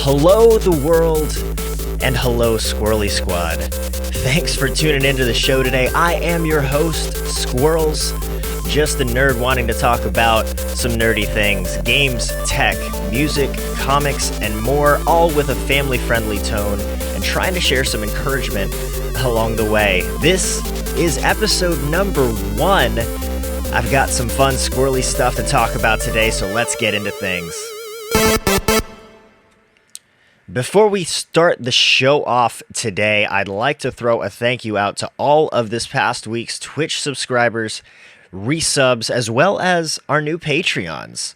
Hello, the world, and hello, Skwirlly Squad. Thanks for tuning into the show today. I am your host, Skwirls, just a nerd wanting to talk about some nerdy things, games, tech, music, comics, and more, all with a family-friendly tone, and trying to share some encouragement along the way. This is episode number 1. I've got some fun, squirrely stuff to talk about today, so let's get into things. Before we start the show off today, I'd like to throw a thank you out to all of this past week's Twitch subscribers, resubs, as well as our new Patreons.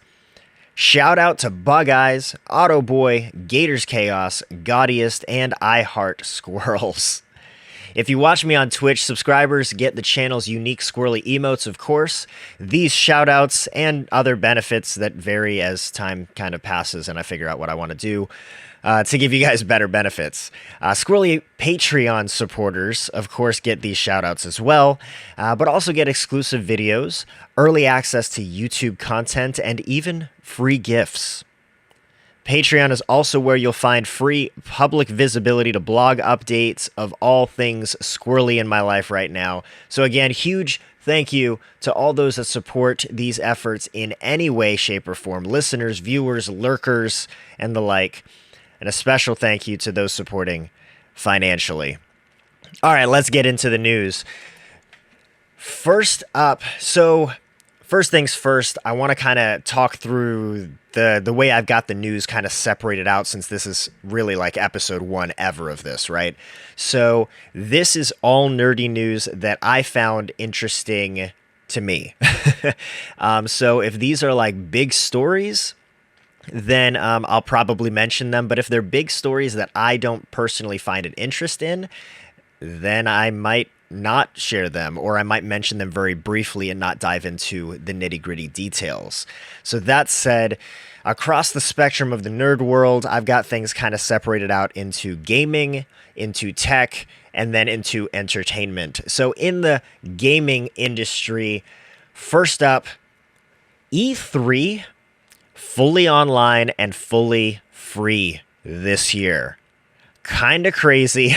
Shout out to Bug Eyes, Autoboy, Gators Chaos, Gaudiest, and I Heart Squirrels. If you watch me on Twitch, subscribers get the channel's unique squirrely emotes, of course, these shoutouts, and other benefits that vary as time kind of passes and I figure out what I want to do to give you guys better benefits. Skwirlly Patreon supporters, of course, get these shoutouts as well, but also get exclusive videos, early access to YouTube content, and even free gifts. Patreon is also where you'll find free public visibility to blog updates of all things squirrely in my life right now. So again, huge thank you to all those that support these efforts in any way, shape, or form. Listeners, viewers, lurkers, and the like. And a special thank you to those supporting financially. All right, let's get into the news. First up, first things first, I want to kind of talk through the way I've got the news kind of separated out, since this is really like episode 1 ever of this, right? So this is all nerdy news that I found interesting to me. So if these are like big stories, then I'll probably mention them. But if they're big stories that I don't personally find an interest in, then I might not share them, or I might mention them very briefly and not dive into the nitty-gritty details. So that said, across the spectrum of the nerd world, I've got things kind of separated out into gaming, into tech, and then into entertainment. So in the gaming industry, first up, E3 fully online and fully free this year. Kind of crazy.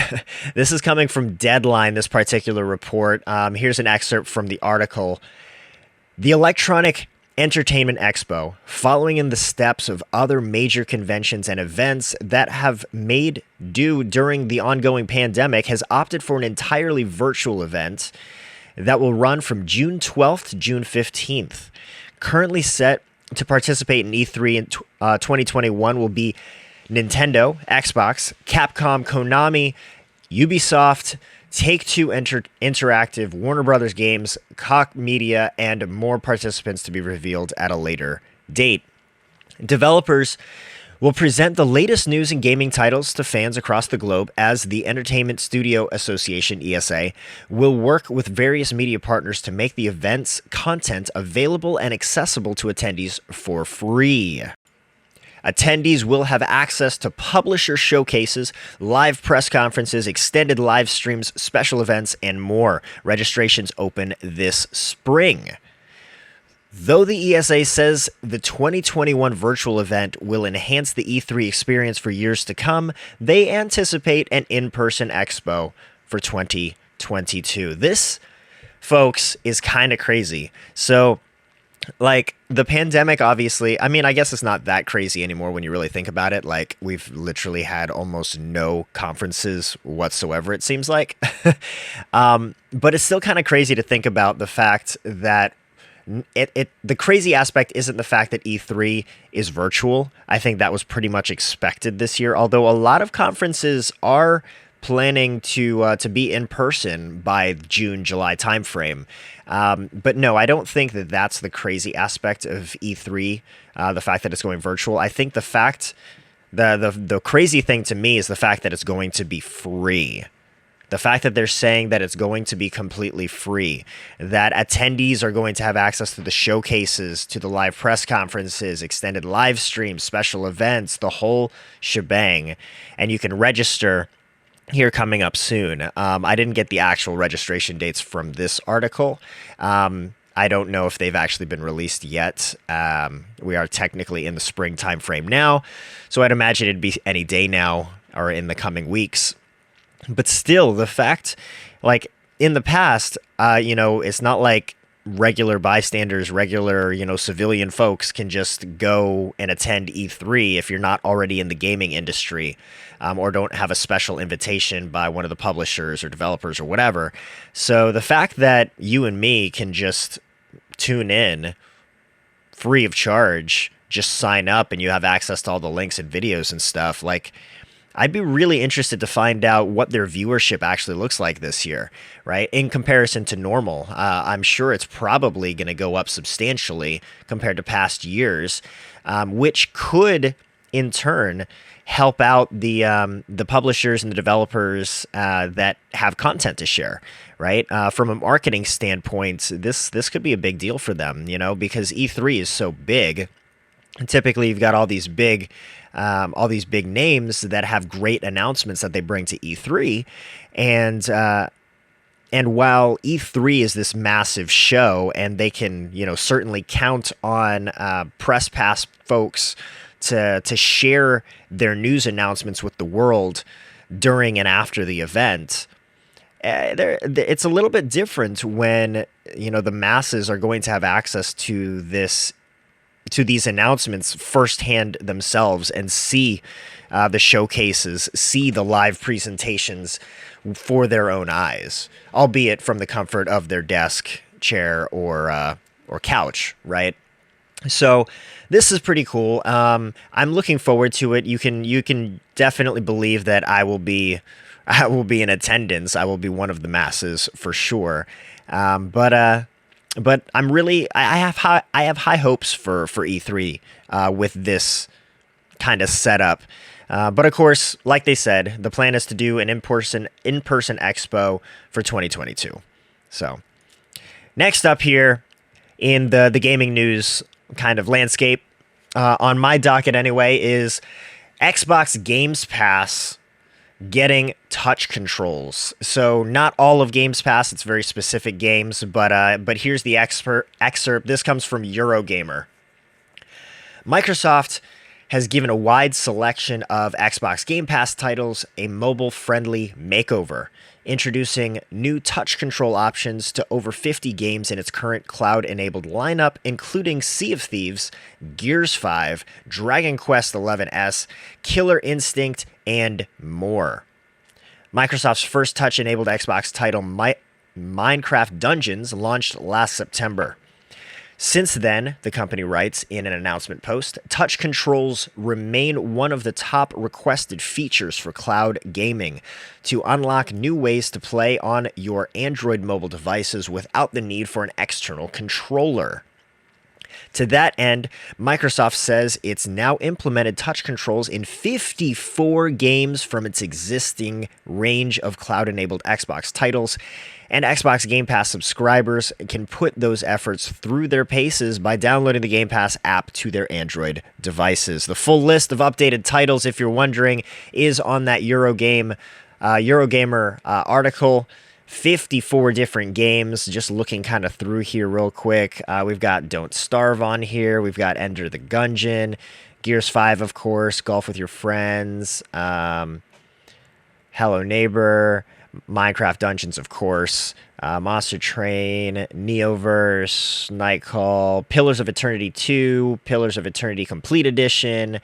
This is coming from Deadline, this particular report. Here's an excerpt from the article. The Electronic Entertainment Expo, following in the steps of other major conventions and events that have made do during the ongoing pandemic, has opted for an entirely virtual event that will run from June 12th to June 15th. Currently set to participate in E3 in 2021 will be Nintendo, Xbox, Capcom, Konami, Ubisoft, Take-Two Interactive, Warner Brothers Games, Koch Media, and more participants to be revealed at a later date. Developers will present the latest news and gaming titles to fans across the globe, as the Entertainment Studio Association, ESA, will work with various media partners to make the event's content available and accessible to attendees for free. Attendees will have access to publisher showcases, live press conferences, extended live streams, special events, and more. Registrations open this spring. Though the ESA says the 2021 virtual event will enhance the E3 experience for years to come, they anticipate an in-person expo for 2022. This, folks, is kind of crazy. So, like, the pandemic, obviously, I mean, I guess it's not that crazy anymore when you really think about it. Like, we've literally had almost no conferences whatsoever, it seems like. But it's still kind of crazy to think about the fact that the crazy aspect isn't the fact that E3 is virtual. I think that was pretty much expected this year, although a lot of conferences are planning to be in person by June, July timeframe. But no, I don't think that that's the crazy aspect of E3, the fact that it's going virtual. I think the crazy thing to me is the fact that it's going to be free. The fact that they're saying that it's going to be completely free, that attendees are going to have access to the showcases, to the live press conferences, extended live streams, special events, the whole shebang, and you can register here coming up soon. I didn't get the actual registration dates from this article. I don't know if they've actually been released yet. We are technically in the spring time frame now, so I'd imagine it'd be any day now or in the coming weeks. But still, the fact, like in the past, it's not like regular bystanders, regular, civilian folks can just go and attend E3 if you're not already in the gaming industry, or don't have a special invitation by one of the publishers or developers or whatever. So the fact that you and me can just tune in free of charge, just sign up and you have access to all the links and videos and stuff, like, I'd be really interested to find out what their viewership actually looks like this year, right? In comparison to normal. I'm sure it's probably going to go up substantially compared to past years, which could, in turn, help out the publishers and the developers that have content to share, right? From a marketing standpoint, this could be a big deal for them, because E3 is so big. And typically, you've got all these big names that have great announcements that they bring to E3, and while E3 is this massive show, and they can certainly count on press pass folks to share their news announcements with the world during and after the event. It's a little bit different when the masses are going to have access to these announcements firsthand themselves and see the showcases, see the live presentations for their own eyes, albeit from the comfort of their desk, chair, or couch, right? So this is pretty cool. I'm looking forward to it. You can definitely believe that I will be in attendance. I will be one of the masses for sure. But I have high hopes for E3 with this kind of setup. But of course, like they said, the plan is to do an in-person expo for 2022. So next up here in the gaming news kind of landscape, on my docket anyway, is Xbox Games Pass getting touch controls. So not all of Games Pass, it's very specific games, but here's the excerpt. This comes from Eurogamer. Microsoft has given a wide selection of Xbox Game Pass titles a mobile-friendly makeover, introducing new touch control options to over 50 games in its current cloud-enabled lineup, including Sea of Thieves, Gears 5, Dragon Quest XI-S, Killer Instinct, and more. Microsoft's first touch-enabled Xbox title, Minecraft Dungeons, launched last September. Since then, the company writes in an announcement post, touch controls remain one of the top requested features for cloud gaming to unlock new ways to play on your Android mobile devices without the need for an external controller. To that end, Microsoft says it's now implemented touch controls in 54 games from its existing range of cloud-enabled Xbox titles, and Xbox Game Pass subscribers can put those efforts through their paces by downloading the Game Pass app to their Android devices. The full list of updated titles, if you're wondering, is on that Eurogamer article. 54 different games. Just looking kind of through here real quick. We've got Don't Starve on here. We've got Enter the Gungeon, Gears 5, of course, Golf with Your Friends, Hello Neighbor, Minecraft Dungeons, of course, Monster Train, Neoverse, Nightcall, Pillars of Eternity 2, Pillars of Eternity Complete Edition,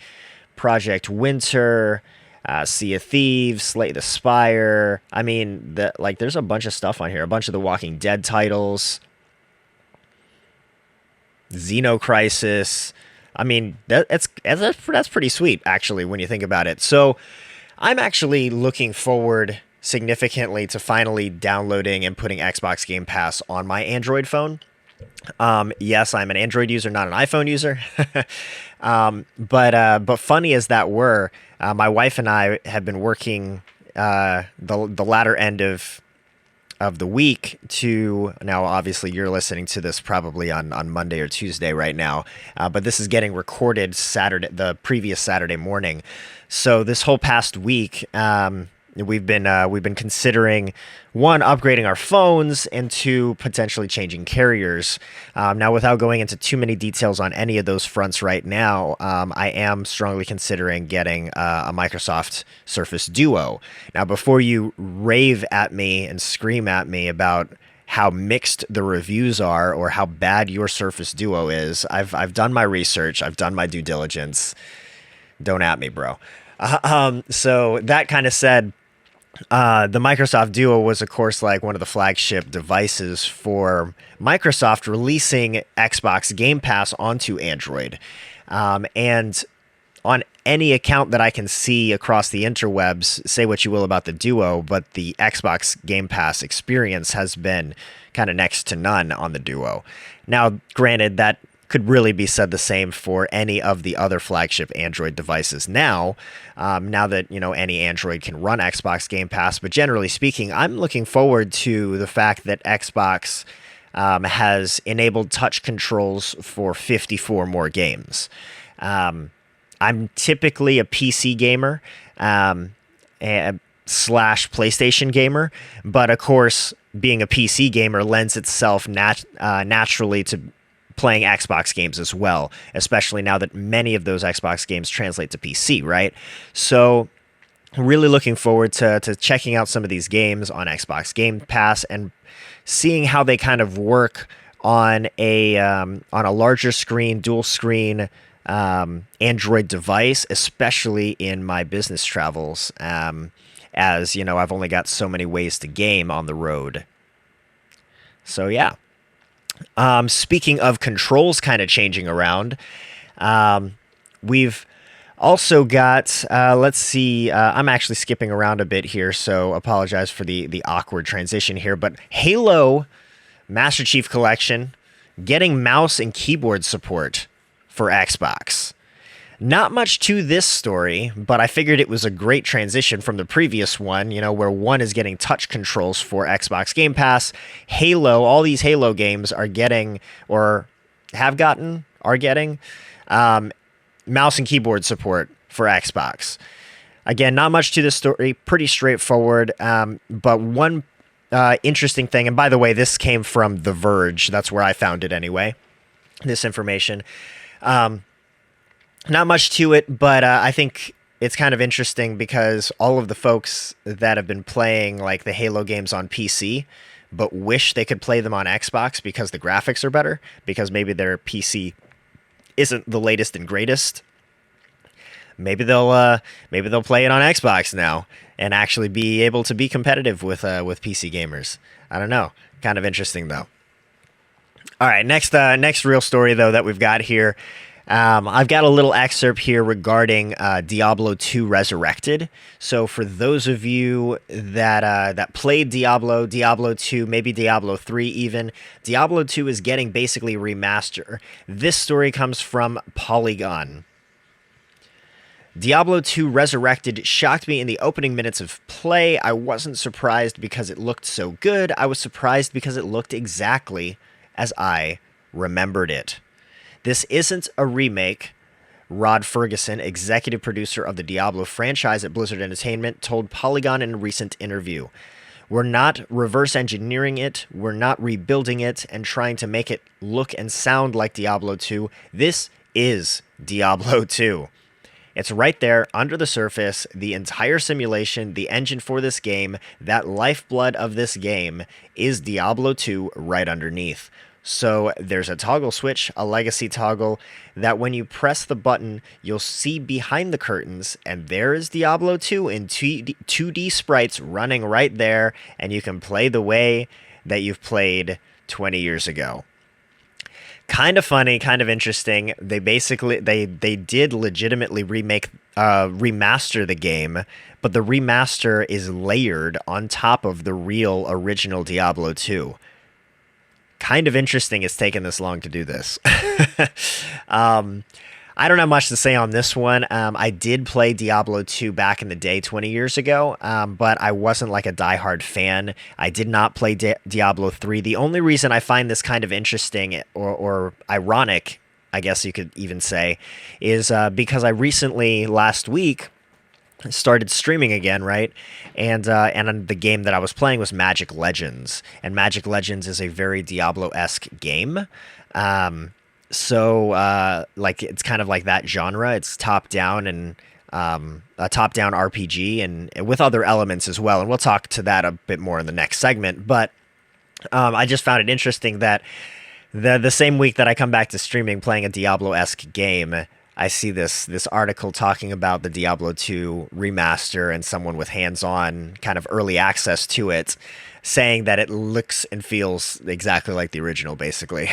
Project Winter, Sea of Thieves, Slay the Spire. I mean, there's a bunch of stuff on here. A bunch of the Walking Dead titles. Xenocrisis. I mean, that's pretty sweet, actually, when you think about it. So I'm actually looking forward significantly to finally downloading and putting Xbox Game Pass on my Android phone. Yes, I'm an Android user, not an iPhone user. But funny as that were, my wife and I have been working the latter end of the week to now. Obviously, you're listening to this probably on Monday or Tuesday right now, but this is getting recorded the previous Saturday morning. So this whole past week, we've been considering, one, upgrading our phones, and two, potentially changing carriers. Now, without going into too many details on any of those fronts right now, I am strongly considering getting a Microsoft Surface Duo. Now, before you rave at me and scream at me about how mixed the reviews are or how bad your Surface Duo is, I've done my research, I've done my due diligence. Don't at me, bro. So that kind of said, the Microsoft Duo was, of course, like one of the flagship devices for Microsoft releasing Xbox Game Pass onto Android. And on any account that I can see across the interwebs, say what you will about the Duo, but the Xbox Game Pass experience has been kind of next to none on the Duo. Now, granted, that could really be said the same for any of the other flagship Android devices now that, any Android can run Xbox Game Pass. But generally speaking, I'm looking forward to the fact that Xbox has enabled touch controls for 54 more games. I'm typically a PC gamer slash PlayStation gamer, but of course, being a PC gamer lends itself naturally to playing Xbox games as well, especially now that many of those Xbox games translate to PC, right? So really looking forward to checking out some of these games on Xbox Game Pass and seeing how they kind of work on a larger screen, dual screen Android device, especially in my business travels, as I've only got so many ways to game on the road. So yeah. Speaking of controls kind of changing around, we've also got, let's see, I'm actually skipping around a bit here, so apologize for the awkward transition here, but Halo Master Chief Collection getting mouse and keyboard support for Xbox. Not much to this story, but I figured it was a great transition from the previous one, where one is getting touch controls for Xbox Game Pass. Halo, all these Halo games are getting, or are getting, mouse and keyboard support for Xbox. Again, not much to this story, pretty straightforward, but one interesting thing, and by the way, this came from The Verge, that's where I found it anyway, this information. Not much to it, but I think it's kind of interesting because all of the folks that have been playing like the Halo games on PC, but wish they could play them on Xbox because the graphics are better, because maybe their PC isn't the latest and greatest. Maybe they'll play it on Xbox now and actually be able to be competitive with PC gamers. I don't know. Kind of interesting though. All right, next real story though that we've got here. I've got a little excerpt here regarding Diablo 2 Resurrected. So for those of you that played Diablo 2, maybe Diablo 3 even, Diablo 2 is getting basically a remaster. This story comes from Polygon. Diablo 2 Resurrected shocked me in the opening minutes of play. I wasn't surprised because it looked so good. I was surprised because it looked exactly as I remembered it. This isn't a remake, Rod Ferguson, executive producer of the Diablo franchise at Blizzard Entertainment, told Polygon in a recent interview. We're not reverse engineering it, we're not rebuilding it and trying to make it look and sound like Diablo 2. This is Diablo 2. It's right there under the surface, the entire simulation, the engine for this game, that lifeblood of this game is Diablo 2 right underneath. So there's a toggle switch, a legacy toggle, that when you press the button, you'll see behind the curtains, and there is Diablo 2 in 2D sprites running right there, and you can play the way that you've played 20 years ago. Kind of funny, kind of interesting. They did legitimately remaster the game, but the remaster is layered on top of the real original Diablo 2. Kind of interesting it's taken this long to do this. I don't have much to say on this one. I did play Diablo 2 back in the day 20 years ago, but I wasn't like a diehard fan. I did not play Diablo 3. The only reason I find this kind of interesting or ironic, I guess you could even say, is because I recently, last week, started streaming again, right? And the game that I was playing was Magic Legends, and Magic Legends is a very Diablo-esque game. Like it's kind of like that genre. It's top down and a top down RPG and with other elements as well. And we'll talk to that a bit more in the next segment. But I just found it interesting that the same week that I come back to streaming playing a Diablo-esque game, I see this article talking about the Diablo 2 remaster and someone with hands-on kind of early access to it saying that it looks and feels exactly like the original, basically.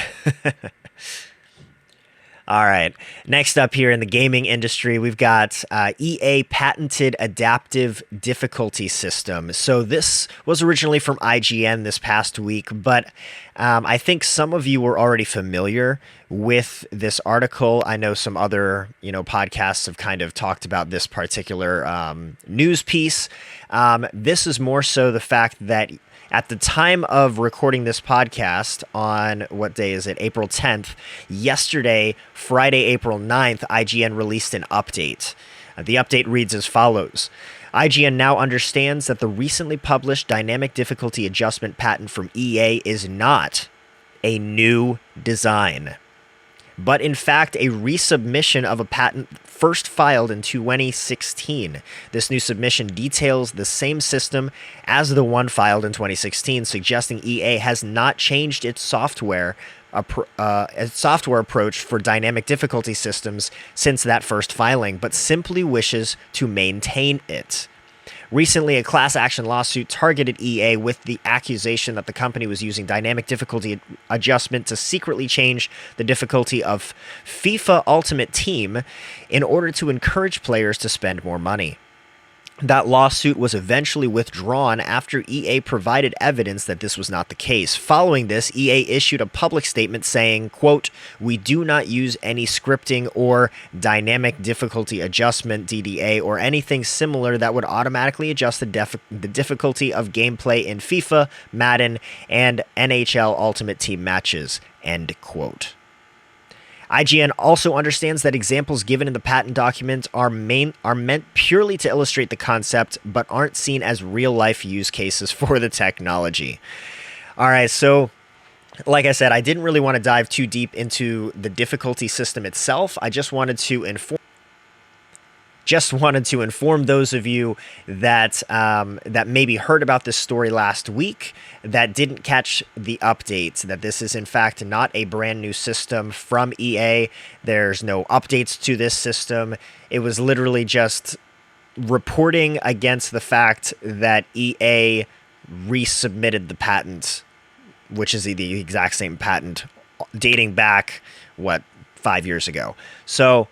All right. Next up here in the gaming industry, we've got EA patented adaptive difficulty system. So this was originally from IGN this past week, but I think some of you were already familiar with this article. I know some other, podcasts have kind of talked about this particular news piece. This is more so the fact that at the time of recording this podcast on, what day is it, April 10th, yesterday, Friday, April 9th, IGN released an update. The update reads as follows. IGN now understands that the recently published dynamic difficulty adjustment patent from EA is not a new design, but in fact a resubmission of a patent first filed in 2016. This new submission details the same system as the one filed in 2016, suggesting EA has not changed its software approach for dynamic difficulty systems since that first filing, but simply wishes to maintain it. Recently, a class action lawsuit targeted EA with the accusation that the company was using dynamic difficulty adjustment to secretly change the difficulty of FIFA Ultimate Team in order to encourage players to spend more money. That lawsuit was eventually withdrawn after EA provided evidence that this was not the case. Following this, EA issued a public statement saying, quote, "We do not use any scripting or dynamic difficulty adjustment, DDA, or anything similar that would automatically adjust the difficulty of gameplay in FIFA, Madden, and NHL Ultimate Team matches," end quote. IGN also understands that examples given in the patent document are meant purely to illustrate the concept, but aren't seen as real-life use cases for the technology. All right, so like I said, I didn't really want to dive too deep into the difficulty system itself. I just wanted to inform those of you that that maybe heard about this story last week that didn't catch the update, that this is in fact not a brand new system from EA. There's no updates to this system. It was literally just reporting against the fact that EA resubmitted the patent, which is the exact same patent dating back, 5 years ago. So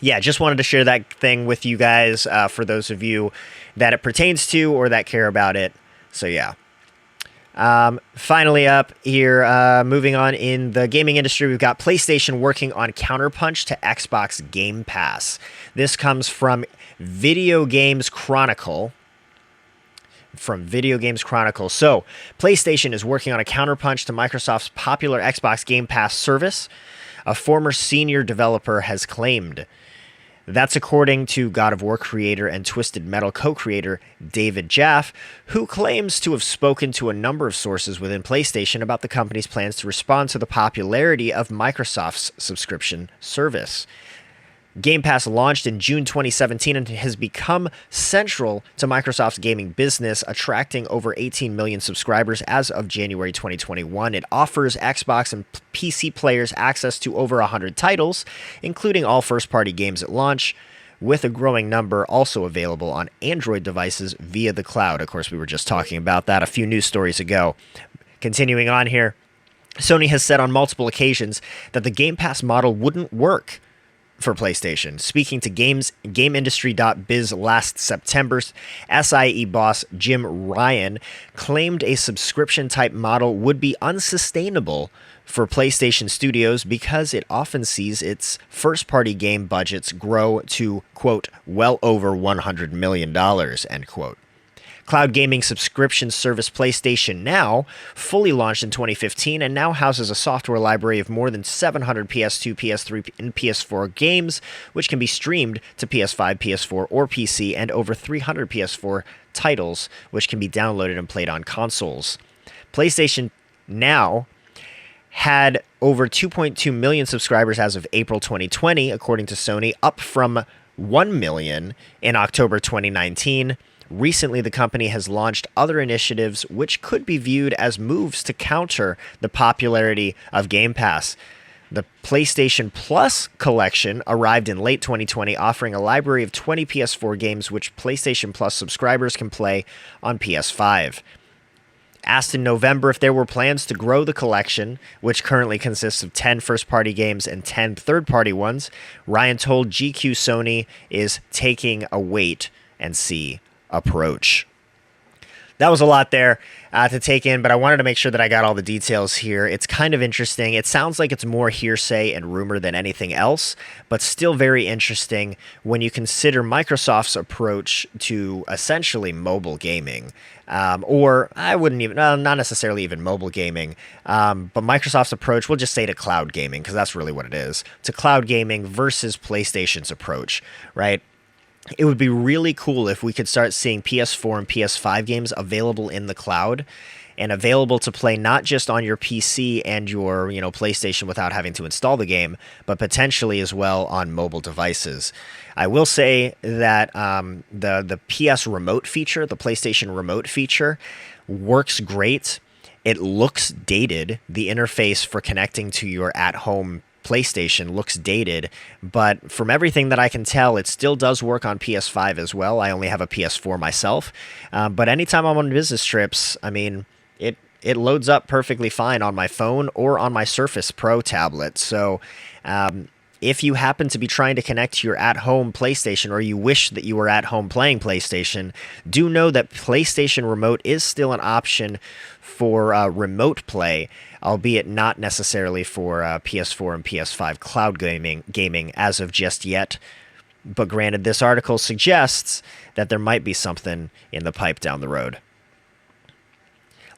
yeah, just wanted to share that thing with you guys for those of you that it pertains to or that care about it. So yeah. Finally up here, moving on in the gaming industry, we've got PlayStation working on counterpunch to Xbox Game Pass. This comes from Video Games Chronicle. So, PlayStation is working on a counterpunch to Microsoft's popular Xbox Game Pass service, a former senior developer has claimed. That's according to God of War creator and Twisted Metal co-creator David Jaffe, who claims to have spoken to a number of sources within PlayStation about the company's plans to respond to the popularity of Microsoft's subscription service. Game Pass launched in June 2017 and has become central to Microsoft's gaming business, attracting over 18 million subscribers as of January 2021. It offers Xbox and PC players access to over 100 titles, including all first-party games at launch, with a growing number also available on Android devices via the cloud. Of course, we were just talking about that a few news stories ago. Continuing on here, Sony has said on multiple occasions that the Game Pass model wouldn't work for PlayStation. Speaking to GameIndustry.biz last September, SIE boss Jim Ryan claimed a subscription-type model would be unsustainable for PlayStation Studios because it often sees its first-party game budgets grow to, quote, well over $100 million, end quote. cloud gaming subscription service PlayStation Now fully launched in 2015 and now houses a software library of more than 700 PS2, PS3, and PS4 games, which can be streamed to PS5, PS4, or PC, and over 300 PS4 titles, which can be downloaded and played on consoles. PlayStation Now had over 2.2 million subscribers as of April 2020, according to Sony, up from 1 million in October 2019. Recently, the company has launched other initiatives which could be viewed as moves to counter the popularity of Game Pass. The PlayStation Plus collection arrived in late 2020, offering a library of 20 PS4 games which PlayStation Plus subscribers can play on PS5. Asked in November if there were plans to grow the collection, which currently consists of 10 first-party games and 10 third-party ones, Ryan told GQ Sony is taking a wait-and-see approach. That was a lot there to take in, but I wanted to make sure that I got all the details here. It's kind of interesting. It sounds like it's more hearsay and rumor than anything else, but still very interesting when you consider Microsoft's approach to essentially mobile gaming. Or I wouldn't even, not necessarily even mobile gaming, but Microsoft's approach, we'll just say to cloud gaming, because that's really what it is, to cloud gaming versus PlayStation's approach, right? It would be really cool if we could start seeing PS4 and PS5 games available in the cloud and available to play not just on your PC and your, PlayStation without having to install the game, but potentially as well on mobile devices. I will say that the PS remote feature, the PlayStation remote feature, works great. It looks dated. The interface for connecting to your at-home PlayStation looks dated, but from everything that I can tell, it still does work on PS5 as well. I only have a PS4 myself, but anytime I'm on business trips, I mean, it loads up perfectly fine on my phone or on my Surface Pro tablet. So if you happen to be trying to connect to your at-home PlayStation, or you wish that you were at home playing PlayStation, do know that PlayStation Remote is still an option for remote play, albeit not necessarily for PS4 and PS5 cloud gaming as of just yet. But granted, this article suggests that there might be something in the pipe down the road.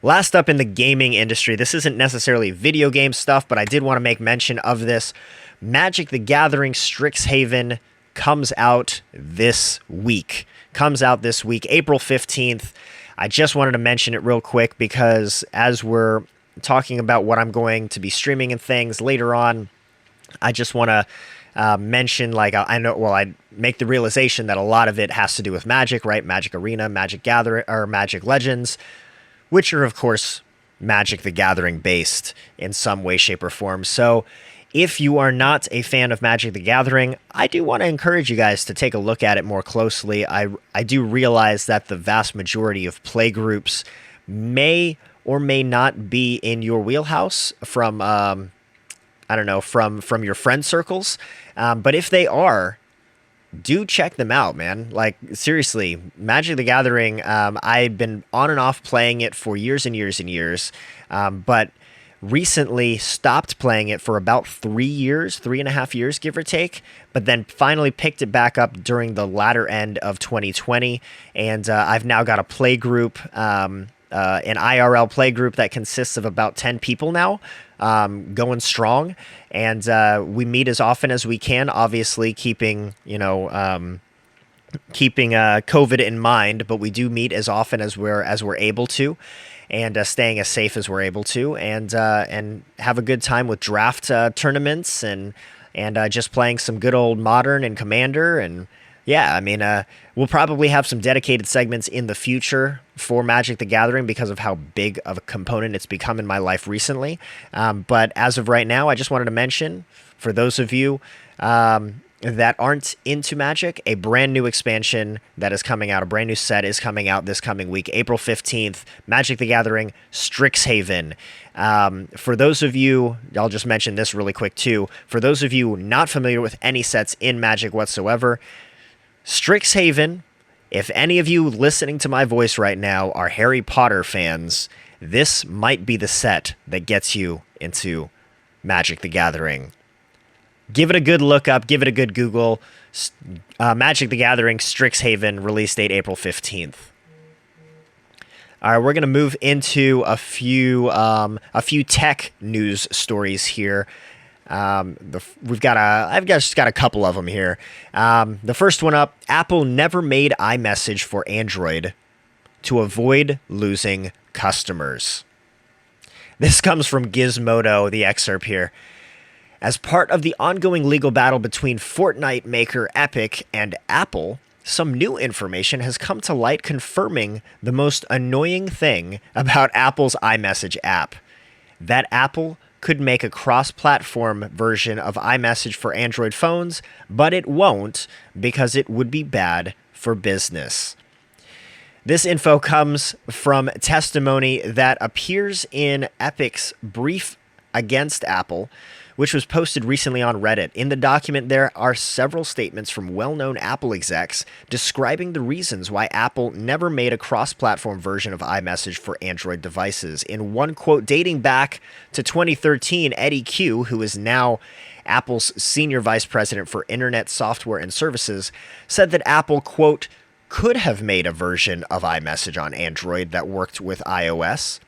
Last up in the gaming industry, this isn't necessarily video game stuff, but I did want to make mention of this. Magic the Gathering Strixhaven comes out this week. April 15th. I just wanted to mention it real quick because as we're talking about what I'm going to be streaming and things later on, I just want to mention, I make the realization that a lot of it has to do with Magic, right? Magic Arena, Magic Gathering, or Magic Legends, which are, of course, Magic the Gathering based in some way, shape, or form. So if you are not a fan of Magic the Gathering, I do want to encourage you guys to take a look at it more closely. I do realize that the vast majority of play groups may or may not be in your wheelhouse from, from your friend circles. But if they are, do check them out, man. Like, seriously, Magic the Gathering, I've been on and off playing it for years and years and years, but recently stopped playing it for about 3.5 years, give or take, but then finally picked it back up during the latter end of 2020, and I've now got a play group, an IRL play group that consists of about 10 people now, going strong, and we meet as often as we can, obviously keeping COVID in mind, but we do meet as often as we're able to, and staying as safe as we're able to, and have a good time with draft tournaments and just playing some good old Modern and Commander. And yeah, I mean, we'll probably have some dedicated segments in the future for Magic the Gathering because of how big of a component it's become in my life recently. But as of right now, I just wanted to mention, for those of you that aren't into Magic, a brand new expansion that is coming out, a brand new set is coming out this coming week, April 15th, Magic the Gathering Strixhaven. For those of you, I'll just mention this really quick too, for those of you not familiar with any sets in Magic whatsoever, Strixhaven, if any of you listening to my voice right now are Harry Potter fans, this might be the set that gets you into Magic the Gathering. Give it a good look up. Give it a good Google. Magic the Gathering Strixhaven, release date April 15th. All right, we're going to move into a few tech news stories here. I've just got a couple of them here. The first one up: Apple never made iMessage for Android to avoid losing customers. This comes from Gizmodo, the excerpt here. As part of the ongoing legal battle between Fortnite maker Epic and Apple, some new information has come to light confirming the most annoying thing about Apple's iMessage app: that Apple could make a cross-platform version of iMessage for Android phones, but it won't because it would be bad for business. This info comes from testimony that appears in Epic's brief against Apple, which was posted recently on Reddit. In the document, there are several statements from well-known Apple execs describing the reasons why Apple never made a cross-platform version of iMessage for Android devices. In one quote dating back to 2013, Eddie Q, who is now Apple's senior vice president for Internet Software and Services, said that Apple, quote, could have made a version of iMessage on Android that worked with iOS,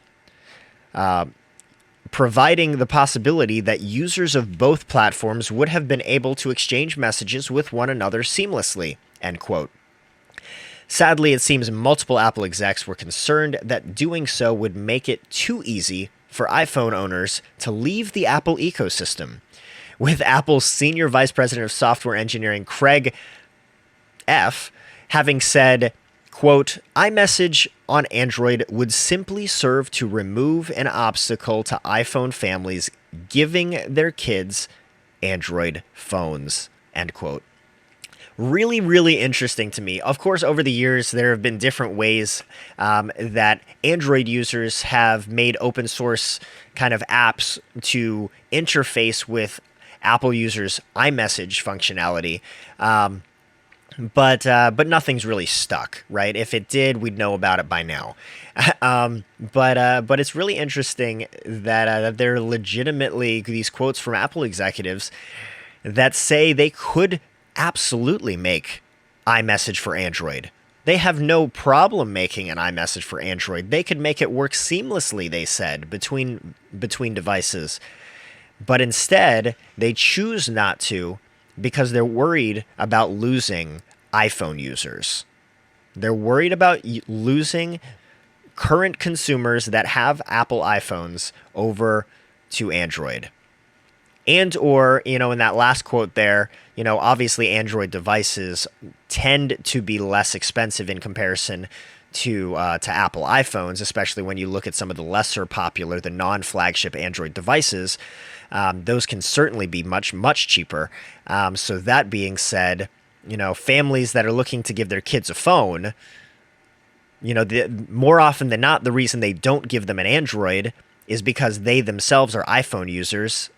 providing the possibility that users of both platforms would have been able to exchange messages with one another seamlessly, end quote. Sadly, it seems multiple Apple execs were concerned that doing so would make it too easy for iPhone owners to leave the Apple ecosystem, with Apple's senior vice president of software engineering, Craig F., having said, quote, iMessage on Android would simply serve to remove an obstacle to iPhone families giving their kids Android phones, end quote. Really, really interesting to me. Of course, over the years, there have been different ways that Android users have made open source kind of apps to interface with Apple users' iMessage functionality. But nothing's really stuck, right? If it did, we'd know about it by now. But it's really interesting that there are legitimately these quotes from Apple executives that say they could absolutely make iMessage for Android. They have no problem making an iMessage for Android. They could make it work seamlessly, they said, between devices. But instead, they choose not to because they're worried about losing iPhone users. They're worried about losing current consumers that have Apple iPhones over to Android. And or, in that last quote there, obviously Android devices tend to be less expensive in comparison to Apple iPhones, especially when you look at some of the lesser popular, the non-flagship Android devices. Those can certainly be much, much cheaper. So that being said, families that are looking to give their kids a phone, more often than not, the reason they don't give them an Android is because they themselves are iPhone users,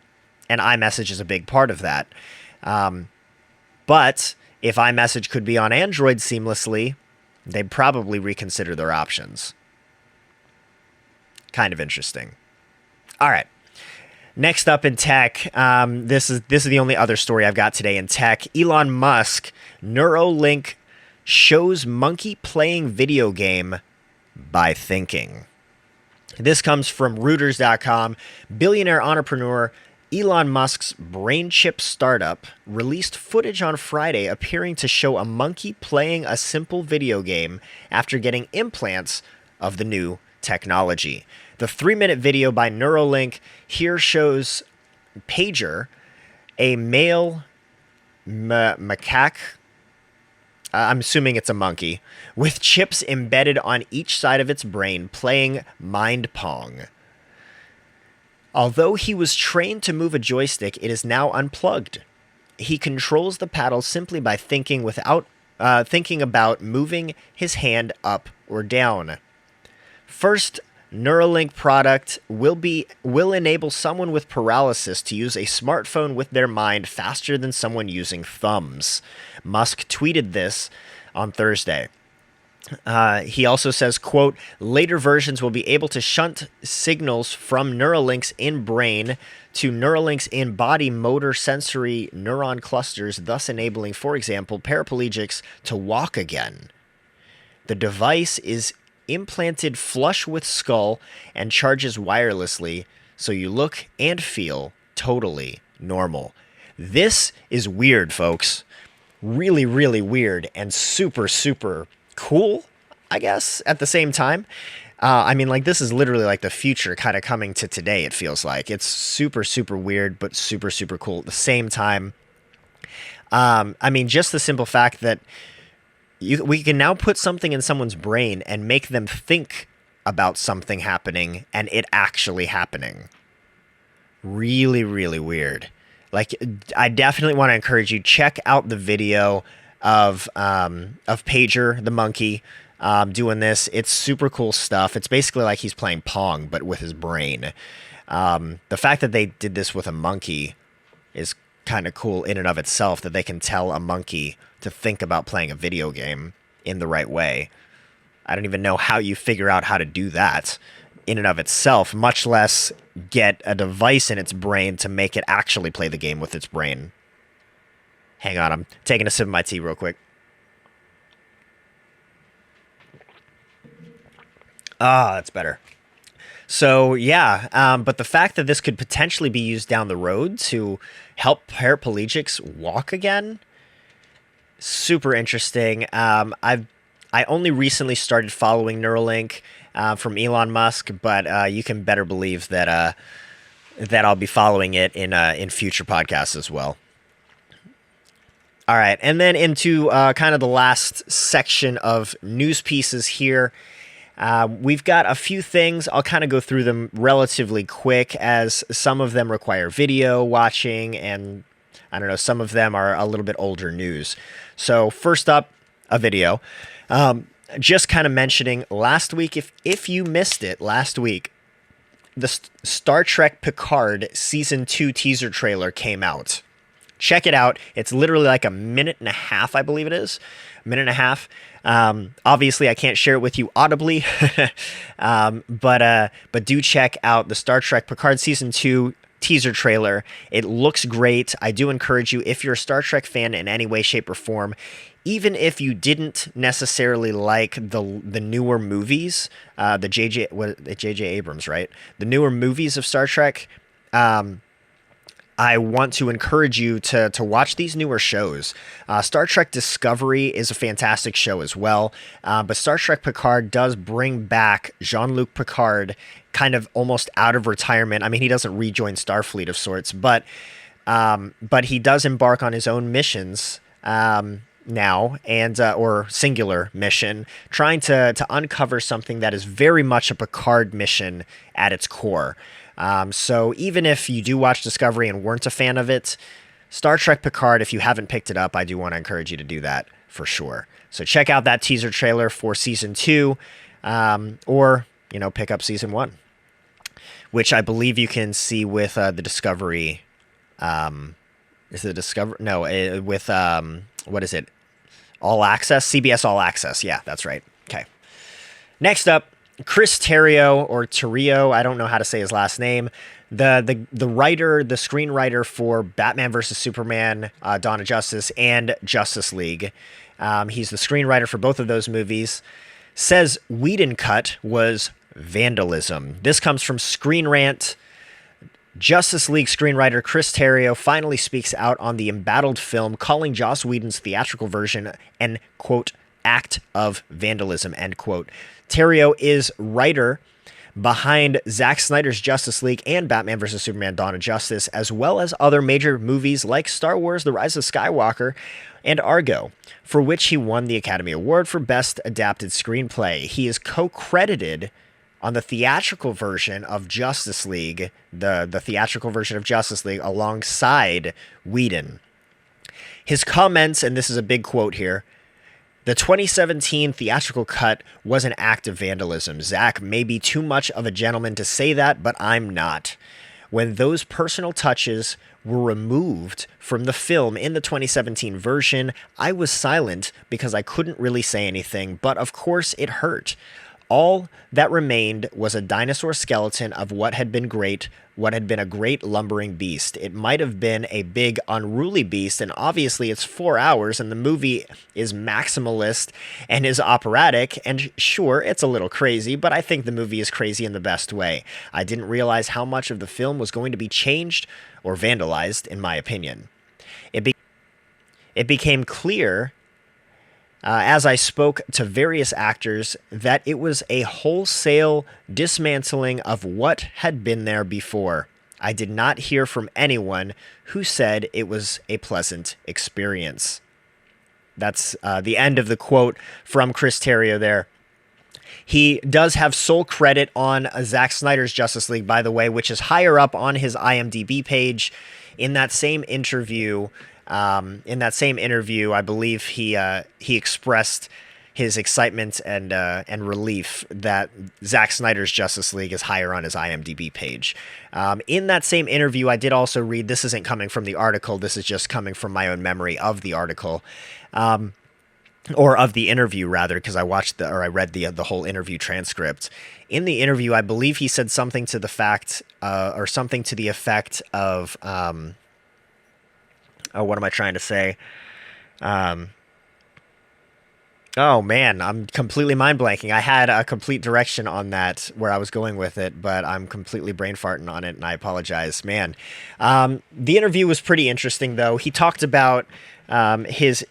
and iMessage is a big part of that. But if iMessage could be on Android seamlessly, they'd probably reconsider their options. Kind of interesting. All right. Next up in tech, this is the only other story I've got today in tech. Elon Musk, Neuralink shows monkey playing video game by thinking. This comes from Reuters.com. Billionaire entrepreneur Elon Musk's brain chip startup released footage on Friday appearing to show a monkey playing a simple video game after getting implants of the new technology. The 3-minute video by Neuralink here shows Pager, a male macaque, I'm assuming it's a monkey, with chips embedded on each side of its brain playing Mind Pong. Although he was trained to move a joystick, it is now unplugged. He controls the paddle simply by thinking about moving his hand up or down. First Neuralink product will enable someone with paralysis to use a smartphone with their mind faster than someone using thumbs. Musk tweeted this on Thursday. He also says, quote, later versions will be able to shunt signals from Neuralink's in-brain to Neuralink's in-body motor sensory neuron clusters, thus enabling, for example, paraplegics to walk again. The device is implanted flush with skull and charges wirelessly, so you look and feel totally normal. This is weird, folks. Really, really weird and super, super cool, I guess, at the same time. I mean, like, this is literally like the future kind of coming to today, it feels like. It's super, super weird, but super, super cool at the same time. I mean, just the simple fact that we can now put something in someone's brain and make them think about something happening and it actually happening. Really, really weird. Like, I definitely want to encourage you, check out the video of Pager, the monkey, doing this. It's super cool stuff. It's basically like he's playing Pong, but with his brain. The fact that they did this with a monkey is kind of cool in and of itself, that they can tell a monkey to think about playing a video game in the right way. I don't even know how you figure out how to do that in and of itself, much less get a device in its brain to make it actually play the game with its brain. Hang on, I'm taking a sip of my tea real quick. Ah, that's better. So, yeah, but the fact that this could potentially be used down the road to help paraplegics walk again, super interesting. I only recently started following Neuralink from Elon Musk, but you can better believe that that I'll be following it in future podcasts as well. All right, and then into kind of the last section of news pieces here. We've got a few things. I'll kind of go through them relatively quick, as some of them require video watching, and I don't know, some of them are a little bit older news. So first up, a video. Just kind of mentioning last week, if you missed it last week, the Star Trek Picard Season 2 teaser trailer came out. Check it out. It's literally like a minute and a half, I believe it is. A minute and a half. Obviously, I can't share it with you audibly, but do check out the Star Trek Picard Season 2 teaser trailer. It looks great. I do encourage you, if you're a Star Trek fan in any way, shape, or form, even if you didn't necessarily like the newer movies, the J.J. Abrams, right? The newer movies of Star Trek, I want to encourage you to watch these newer shows. Star Trek Discovery is a fantastic show as well, but Star Trek Picard does bring back Jean-Luc Picard kind of almost out of retirement. I mean, he doesn't rejoin Starfleet of sorts, but he does embark on his own missions now, and or singular mission, trying to uncover something that is very much a Picard mission at its core. So even if you do watch Discovery and weren't a fan of it, Star Trek Picard, if you haven't picked it up, I do want to encourage you to do that for sure. So check out that teaser trailer for Season 2, or, pick up Season 1, which I believe you can see with the Discovery. Is it Discovery? No, with, what is it? All Access? CBS All Access. Yeah, that's right. Okay. Next up, Chris Terrio, or Terrio, I don't know how to say his last name, the writer, the screenwriter for Batman vs. Superman, Dawn of Justice, and Justice League. He's the screenwriter for both of those movies. Says Whedon cut was vandalism. This comes from Screen Rant. Justice League screenwriter Chris Terrio finally speaks out on the embattled film, calling Joss Whedon's theatrical version an, quote, act of vandalism, end quote. Terrio is writer behind Zack Snyder's Justice League and Batman vs. Superman Dawn of Justice, as well as other major movies like Star Wars The Rise of Skywalker and Argo, for which he won the Academy Award for Best Adapted Screenplay. He is co-credited on the theatrical version of Justice League, the theatrical version of Justice League, alongside Whedon. His comments, and this is a big quote here, "The 2017 theatrical cut was an act of vandalism. Zack may be too much of a gentleman to say that, but I'm not. When those personal touches were removed from the film in the 2017 version, I was silent because I couldn't really say anything, but of course it hurt. All that remained was a dinosaur skeleton of what had been a great lumbering beast. It might have been a big unruly beast, and obviously it's 4 hours, and the movie is maximalist and is operatic, and sure, it's a little crazy, but I think the movie is crazy in the best way. I didn't realize how much of the film was going to be changed or vandalized, in my opinion. It became clear as I spoke to various actors that it was a wholesale dismantling of what had been there before. I did not hear from anyone who said it was a pleasant experience. That's the end of the quote from Chris Terrio there. He does have sole credit on Zack Snyder's Justice League, by the way, which is higher up on his IMDb page. In that same interview, I believe he expressed his excitement and relief that Zack Snyder's Justice League is higher on his IMDb page. In that same interview, I did also read, this isn't coming from the article, this is just coming from my own memory of the article, or of the interview rather, because I read the whole interview transcript. In the interview, I believe he said something to the fact, or something to the effect of, what am I trying to say? Oh man, I'm completely mind blanking. I had a complete direction on that where I was going with it, but I'm completely brain farting on it, and I apologize, man. The interview was pretty interesting, though. He talked about his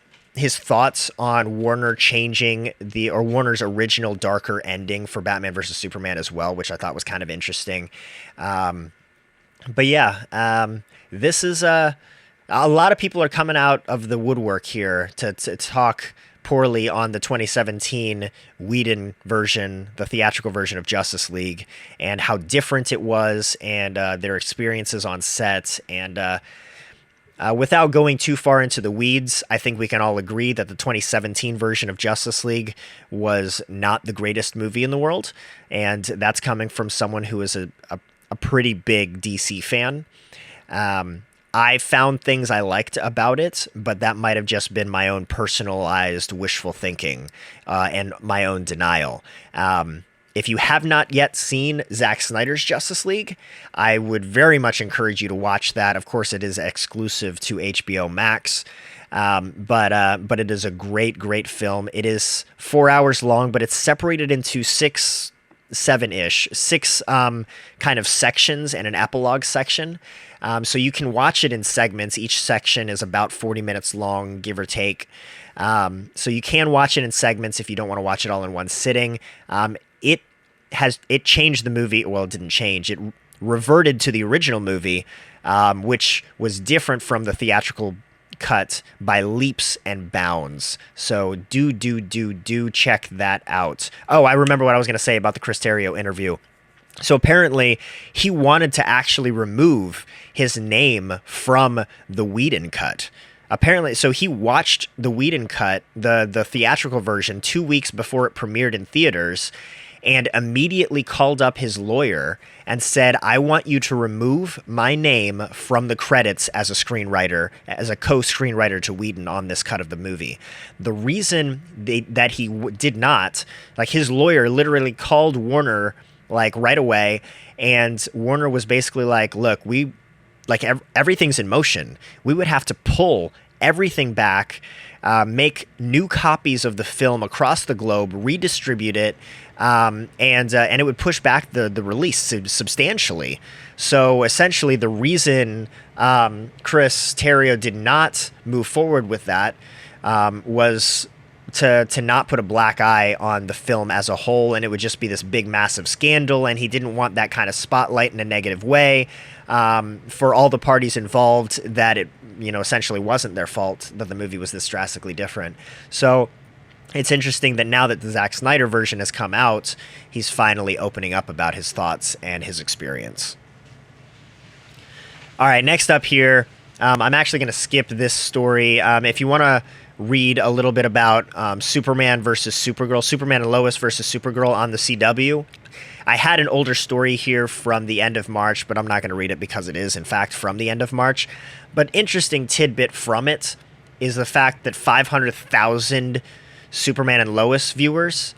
thoughts on Warner changing Warner's original darker ending for Batman vs Superman as well, which I thought was kind of interesting. But yeah, this is a lot of people are coming out of the woodwork here to talk poorly on the 2017 Whedon version, the theatrical version of Justice League, and how different it was, and their experiences on set. And without going too far into the weeds, I think we can all agree that the 2017 version of Justice League was not the greatest movie in the world, and that's coming from someone who is a pretty big DC fan. I found things I liked about it, but that might have just been my own personalized wishful thinking and my own denial. If you have not yet seen Zack Snyder's Justice League, I would very much encourage you to watch that. Of course, it is exclusive to HBO Max, but it is a great film. It is 4 hours long, but it's separated into six kind of sections and an epilogue section. So you can watch it in segments. Each section is about 40 minutes long, give or take. So you can watch it in segments if you don't want to watch it all in one sitting. It changed the movie. Well, it didn't change. It reverted to the original movie, which was different from the theatrical cut by leaps and bounds. So do check that out. Oh, I remember what I was going to say about the Chris Terrio interview. So apparently he wanted to actually remove his name from the Whedon cut. Apparently, so he watched the Whedon cut, the theatrical version, 2 weeks before it premiered in theaters, and immediately called up his lawyer and said, I want you to remove my name from the credits as a screenwriter, as a co-screenwriter to Whedon on this cut of the movie. The reason that he did not, like his lawyer literally called Warner like right away, and Warner was basically like, look, everything's in motion. We would have to pull everything back, make new copies of the film across the globe, redistribute it, and it would push back the release substantially. So essentially the reason Chris Terrio did not move forward with that was to not put a black eye on the film as a whole, and it would just be this big massive scandal, and he didn't want that kind of spotlight in a negative way for all the parties involved, that it essentially wasn't their fault that the movie was this drastically different. So it's interesting that now that the Zack Snyder version has come out, he's finally opening up about his thoughts and his experience. All right, next up here, I'm actually going to skip this story. If you want to read a little bit about Superman versus Supergirl, Superman and Lois versus Supergirl on the CW. I had an older story here from the end of March, but I'm not going to read it because it is, in fact, from the end of March. But interesting tidbit from it is the fact that 500,000 Superman and Lois viewers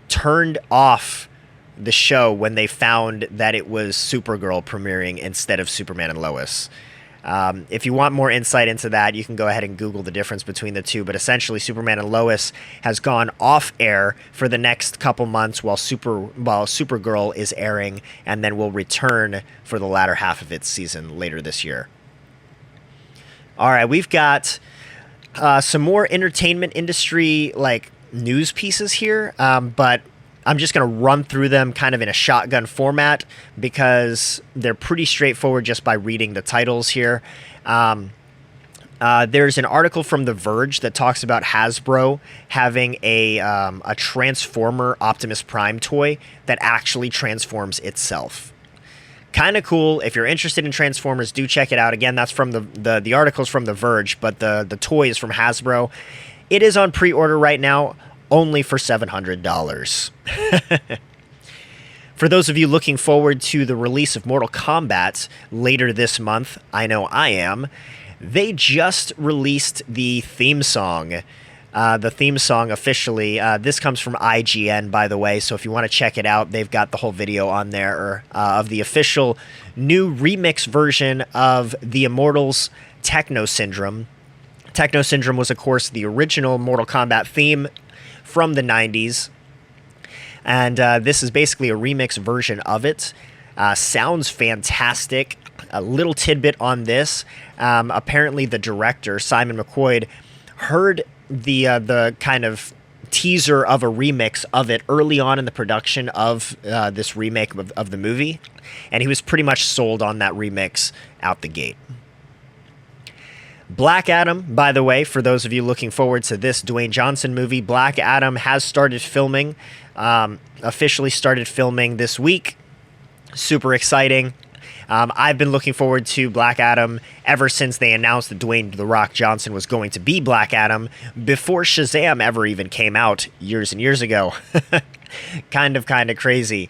turned off the show when they found that it was Supergirl premiering instead of Superman and Lois. If you want more insight into that, you can go ahead and Google the difference between the two. But essentially, Superman and Lois has gone off air for the next couple months while Supergirl is airing, and then will return for the latter half of its season later this year. All right, we've got some more entertainment industry news pieces here, but I'm just going to run through them kind of in a shotgun format because they're pretty straightforward just by reading the titles here. There's an article from The Verge that talks about Hasbro having a Transformer Optimus Prime toy that actually transforms itself. Kind of cool. If you're interested in Transformers, do check it out. Again, that's from the article's from The Verge, but the toy is from Hasbro. It is on pre-order right now, only for $700. For those of you looking forward to the release of Mortal Kombat later this month, I know I am, they just released the theme song. The theme song officially. This comes from IGN, by the way, so if you want to check it out, they've got the whole video on there of the official new remix version of The Immortals' Techno Syndrome. Techno Syndrome was, of course, the original Mortal Kombat theme from the 90s, and this is basically a remix version of it. Sounds fantastic. A little tidbit on this: apparently the director, Simon McQuoid, heard the kind of teaser of a remix of it early on in the production of this remake of the movie, and he was pretty much sold on that remix out the gate. Black Adam, by the way, for those of you looking forward to this Dwayne Johnson movie, Black Adam has started filming, officially started filming this week. Super exciting. I've been looking forward to Black Adam ever since they announced that Dwayne "The Rock" Johnson was going to be Black Adam, before Shazam ever even came out years and years ago. kind of crazy.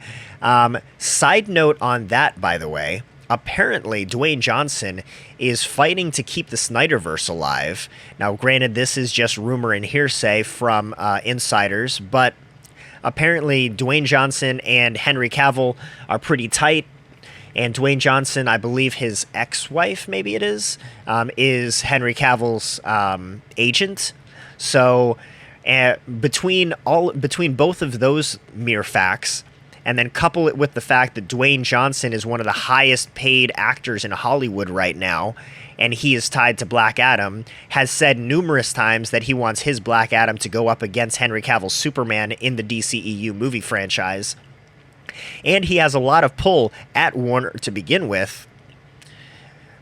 Side note on that, by the way, apparently Dwayne Johnson is fighting to keep the Snyderverse alive. Now, granted, this is just rumor and hearsay from insiders, but apparently Dwayne Johnson and Henry Cavill are pretty tight. And Dwayne Johnson, I believe his ex-wife, maybe it is Henry Cavill's agent. So between both of those mere facts, and then couple it with the fact that Dwayne Johnson is one of the highest paid actors in Hollywood right now, and he is tied to Black Adam, has said numerous times that he wants his Black Adam to go up against Henry Cavill's Superman in the DCEU movie franchise. And he has a lot of pull at Warner to begin with.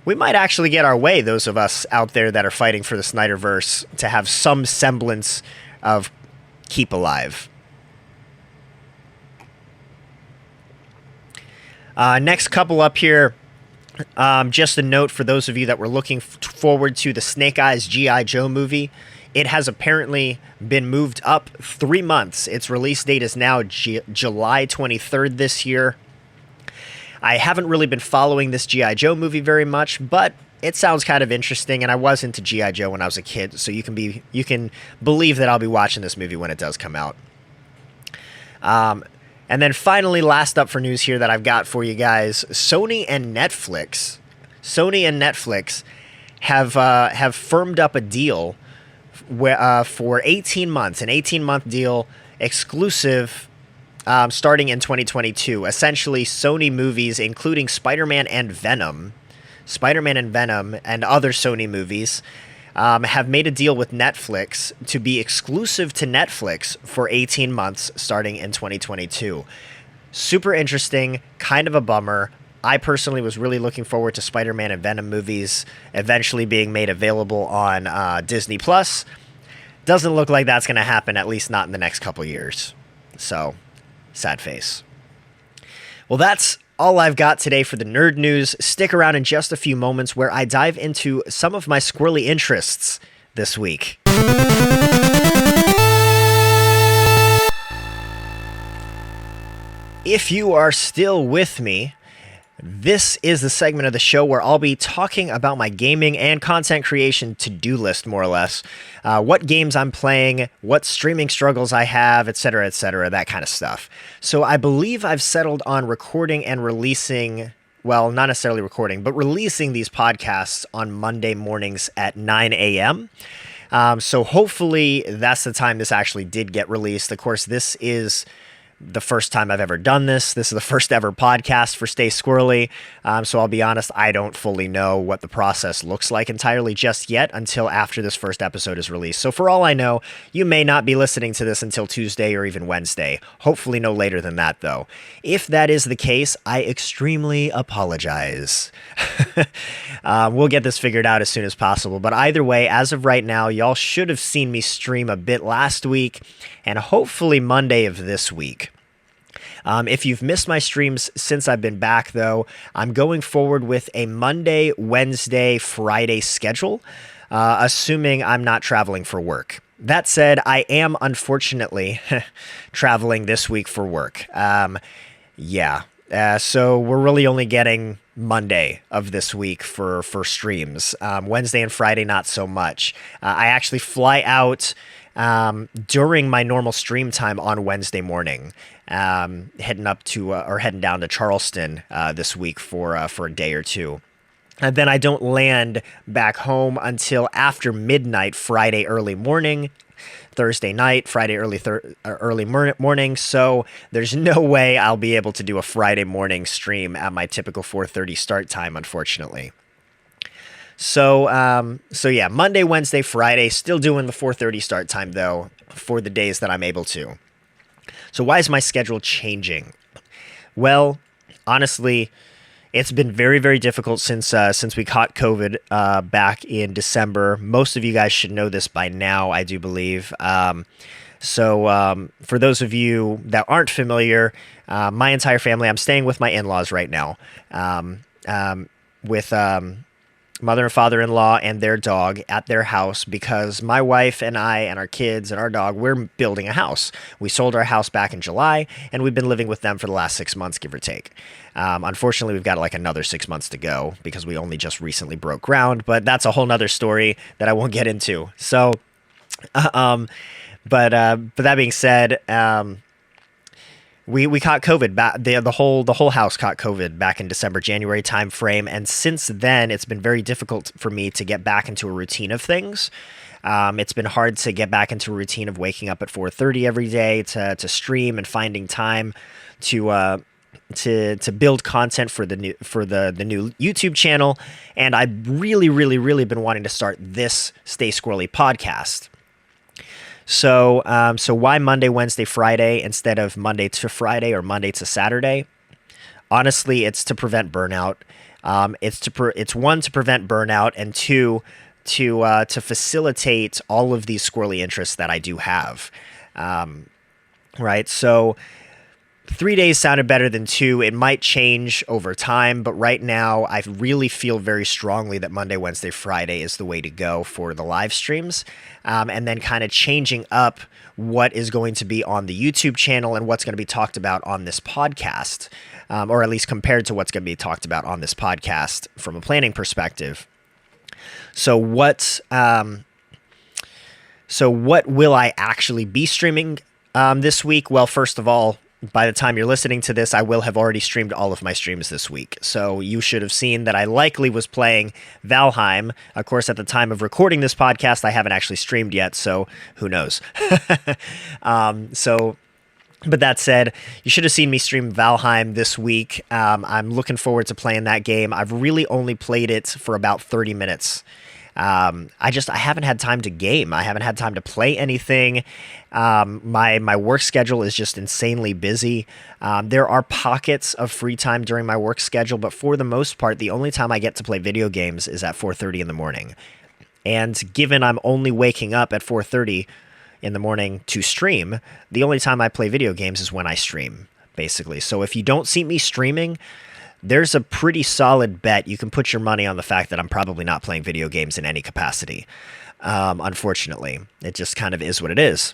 We might actually get our way, those of us out there that are fighting for the Snyderverse, to have some semblance of keep alive. Next couple up here, just a note for those of you that were looking forward to the Snake Eyes G.I. Joe movie. It has apparently been moved up 3 months. Its release date is now July 23rd this year. I haven't really been following this G.I. Joe movie very much, but it sounds kind of interesting, and I was into G.I. Joe when I was a kid, so you can believe that I'll be watching this movie when it does come out. And then finally, last up for news here that I've got for you guys, Sony and Netflix have firmed up a deal for 18 months, an 18-month deal exclusive starting in 2022. Essentially, Sony movies, including Spider-Man and Venom, and other Sony movies, have made a deal with Netflix to be exclusive to Netflix for 18 months starting in 2022. Super interesting, kind of a bummer. I personally was really looking forward to Spider-Man and Venom movies eventually being made available on Disney+. Doesn't look like that's going to happen, at least not in the next couple years. So, sad face. Well, that's all I've got today for the nerd news. Stick around in just a few moments where I dive into some of my squirrely interests this week. If you are still with me, This is the segment of the show where I'll be talking about my gaming and content creation to-do list, more or less. What games I'm playing, what streaming struggles I have, etc., that kind of stuff. So I believe I've settled on recording and releasing, well, not necessarily recording, but releasing these podcasts on Monday mornings at 9 a.m. So hopefully that's the time this actually did get released. Of course, this is the first time I've ever done this. This is the first ever podcast for Stay Skwirlly. So I'll be honest, I don't fully know what the process looks like entirely just yet until after this first episode is released. So for all I know, you may not be listening to this until Tuesday or even Wednesday. Hopefully no later than that, though. If that is the case, I extremely apologize. We'll get this figured out as soon as possible. But either way, as of right now, y'all should have seen me stream a bit last week and hopefully Monday of this week. If you've missed my streams since I've been back, though, I'm going forward with a Monday, Wednesday, Friday schedule, assuming I'm not traveling for work. That said, I am unfortunately traveling this week for work. So we're really only getting Monday of this week for streams. Wednesday and Friday, not so much. I actually fly out during my normal stream time on Wednesday morning, heading down to Charleston this week for a day or two. And then I don't land back home until after midnight Friday early morning, Thursday night, Friday early morning. So there's no way I'll be able to do a Friday morning stream at my typical 4:30 start time, unfortunately. So yeah, Monday, Wednesday, Friday, still doing the 4:30 start time, though, for the days that I'm able to. So why is my schedule changing? Well, honestly, it's been very, very difficult since we caught COVID back in December. Most of you guys should know this by now, I do believe. For those of you that aren't familiar, my entire family, I'm staying with my in-laws right now, with mother and father-in-law and their dog at their house because my wife and I and our kids and our dog, we're building a house. We sold our house back in July, and we've been living with them for the last 6 months, give or take. Unfortunately, we've got like another 6 months to go because we only just recently broke ground, but that's a whole nother story that I won't get into. So, but that being said, we caught COVID back. The whole house caught COVID back in December, January timeframe, and since then it's been very difficult for me to get back into a routine of things. It's been hard to get back into a routine of waking up at 4:30 every day to stream and finding time to build content for the new YouTube channel. And I've really been wanting to start this Stay Skwirlly podcast. So why Monday, Wednesday, Friday instead of Monday to Friday or Monday to Saturday? Honestly, it's to prevent burnout. It's one, to prevent burnout, and two, to facilitate all of these squirrely interests that I do have. Right. So 3 days sounded better than 2. It might change over time, but right now I really feel very strongly that Monday, Wednesday, Friday is the way to go for the live streams, and then kind of changing up what is going to be on the YouTube channel and what's going to be talked about on this podcast, or at least compared to what's going to be talked about on this podcast from a planning perspective. So what will I actually be streaming this week? Well, first of all, by the time you're listening to this, I will have already streamed all of my streams this week. So you should have seen that I likely was playing Valheim. Of course, at the time of recording this podcast, I haven't actually streamed yet, so who knows? But that said, you should have seen me stream Valheim this week. I'm looking forward to playing that game. I've really only played it for about 30 minutes. I haven't had time to game. I haven't had time to play anything. My work schedule is just insanely busy. There are pockets of free time during my work schedule, but for the most part, the only time I get to play video games is at 4:30 in the morning. And given I'm only waking up at 4:30 in the morning to stream, the only time I play video games is when I stream, basically. So if you don't see me streaming, there's a pretty solid bet you can put your money on the fact that I'm probably not playing video games in any capacity. Unfortunately, it just kind of is what it is.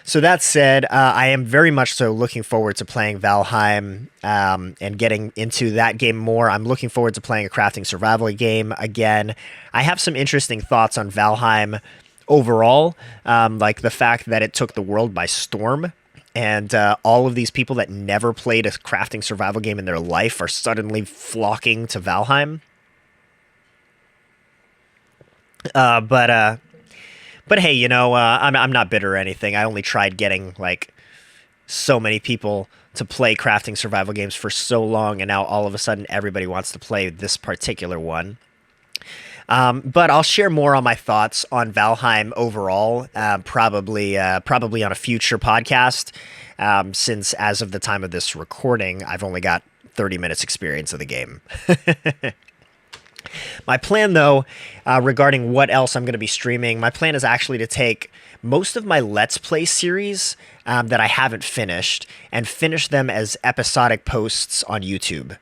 So that said, I am very much so looking forward to playing Valheim and getting into that game more. I'm looking forward to playing a crafting survival game again. I have some interesting thoughts on Valheim overall, like the fact that it took the world by storm. And all of these people that never played a crafting survival game in their life are suddenly flocking to Valheim. Uh, but uh, but hey, I'm not bitter or anything. I only tried getting like so many people to play crafting survival games for so long, and now all of a sudden everybody wants to play this particular one. But I'll share more on my thoughts on Valheim overall, probably on a future podcast. Since as of the time of this recording, I've only got 30 minutes experience of the game. My plan, though, regarding what else I'm going to be streaming, my plan is actually to take most of my Let's Play series that I haven't finished and finish them as episodic posts on YouTube.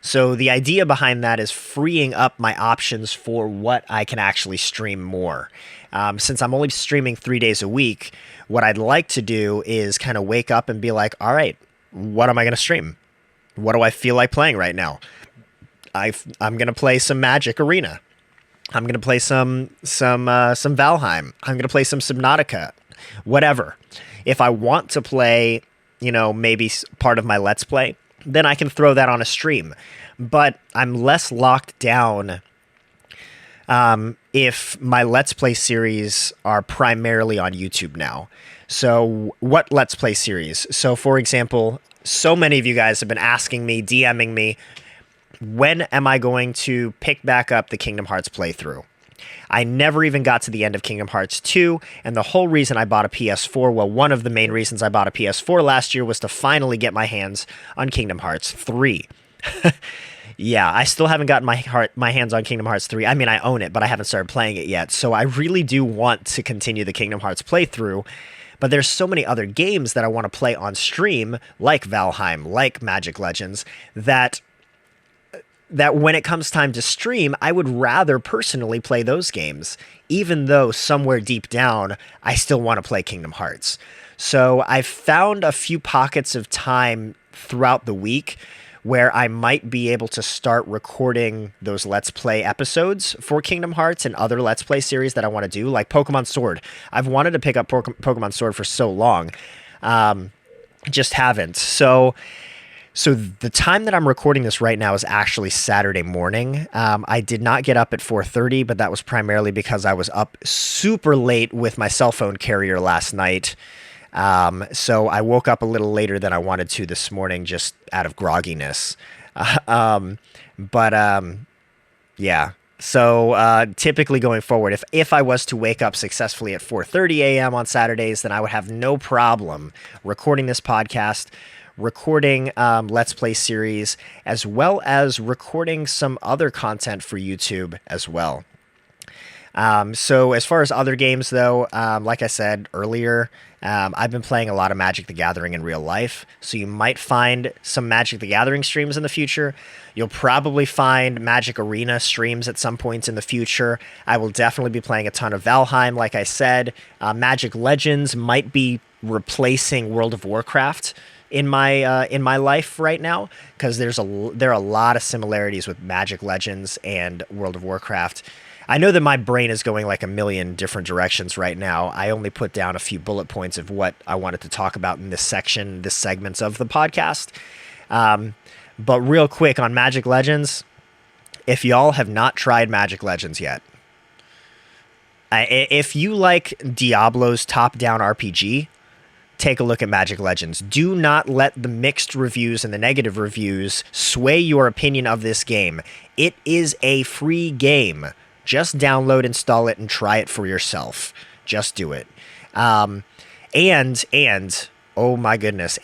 So the idea behind that is freeing up my options for what I can actually stream more. Since I'm only streaming 3 days a week, what I'd like to do is kind of wake up and be like, all right, what am I going to stream? What do I feel like playing right now? I'm gonna play some Magic Arena. I'm gonna play some Valheim. I'm gonna play some Subnautica, whatever. If I want to play, maybe part of my Let's Play, then I can throw that on a stream. But I'm less locked down if my Let's Play series are primarily on YouTube now. So what Let's Play series? So for example, so many of you guys have been asking me, DMing me, when am I going to pick back up the Kingdom Hearts playthrough? I never even got to the end of Kingdom Hearts 2, and the whole reason I bought a PS4, well, one of the main reasons I bought a PS4 last year was to finally get my hands on Kingdom Hearts 3. Yeah, I still haven't gotten my hands on Kingdom Hearts 3. I mean, I own it, but I haven't started playing it yet, so I really do want to continue the Kingdom Hearts playthrough, but there's so many other games that I want to play on stream, like Valheim, like Magic Legends, that when it comes time to stream, I would rather personally play those games, even though somewhere deep down, I still want to play Kingdom Hearts. So I've found a few pockets of time throughout the week where I might be able to start recording those Let's Play episodes for Kingdom Hearts and other Let's Play series that I want to do, like Pokemon Sword. I've wanted to pick up Pokemon Sword for so long, just haven't. So the time that I'm recording this right now is actually Saturday morning. I did not get up at 4:30, but that was primarily because I was up super late with my cell phone carrier last night. So I woke up a little later than I wanted to this morning, just out of grogginess. Yeah. So typically going forward, if I was to wake up successfully at 4:30 a.m. on Saturdays, then I would have no problem recording this podcast, recording Let's Play series, as well as recording some other content for YouTube as well. So as far as other games, though, like I said earlier, I've been playing a lot of Magic the Gathering in real life, so you might find some Magic the Gathering streams in the future. You'll probably find Magic Arena streams at some points in the future. I will definitely be playing a ton of Valheim, like I said. Magic Legends might be replacing World of Warcraft in my life right now, because there are a lot of similarities with Magic Legends and World of Warcraft. I know that my brain is going like a million different directions right now. I only put down a few bullet points of what I wanted to talk about in this segments of the podcast. But real quick on Magic Legends, if y'all have not tried Magic Legends yet, if you like Diablo's top-down RPG, take a look at Magic Legends. Do not let the mixed reviews and the negative reviews sway your opinion of this game. It is a free game. Just download, install it, and try it for yourself. Just do it. And oh my goodness,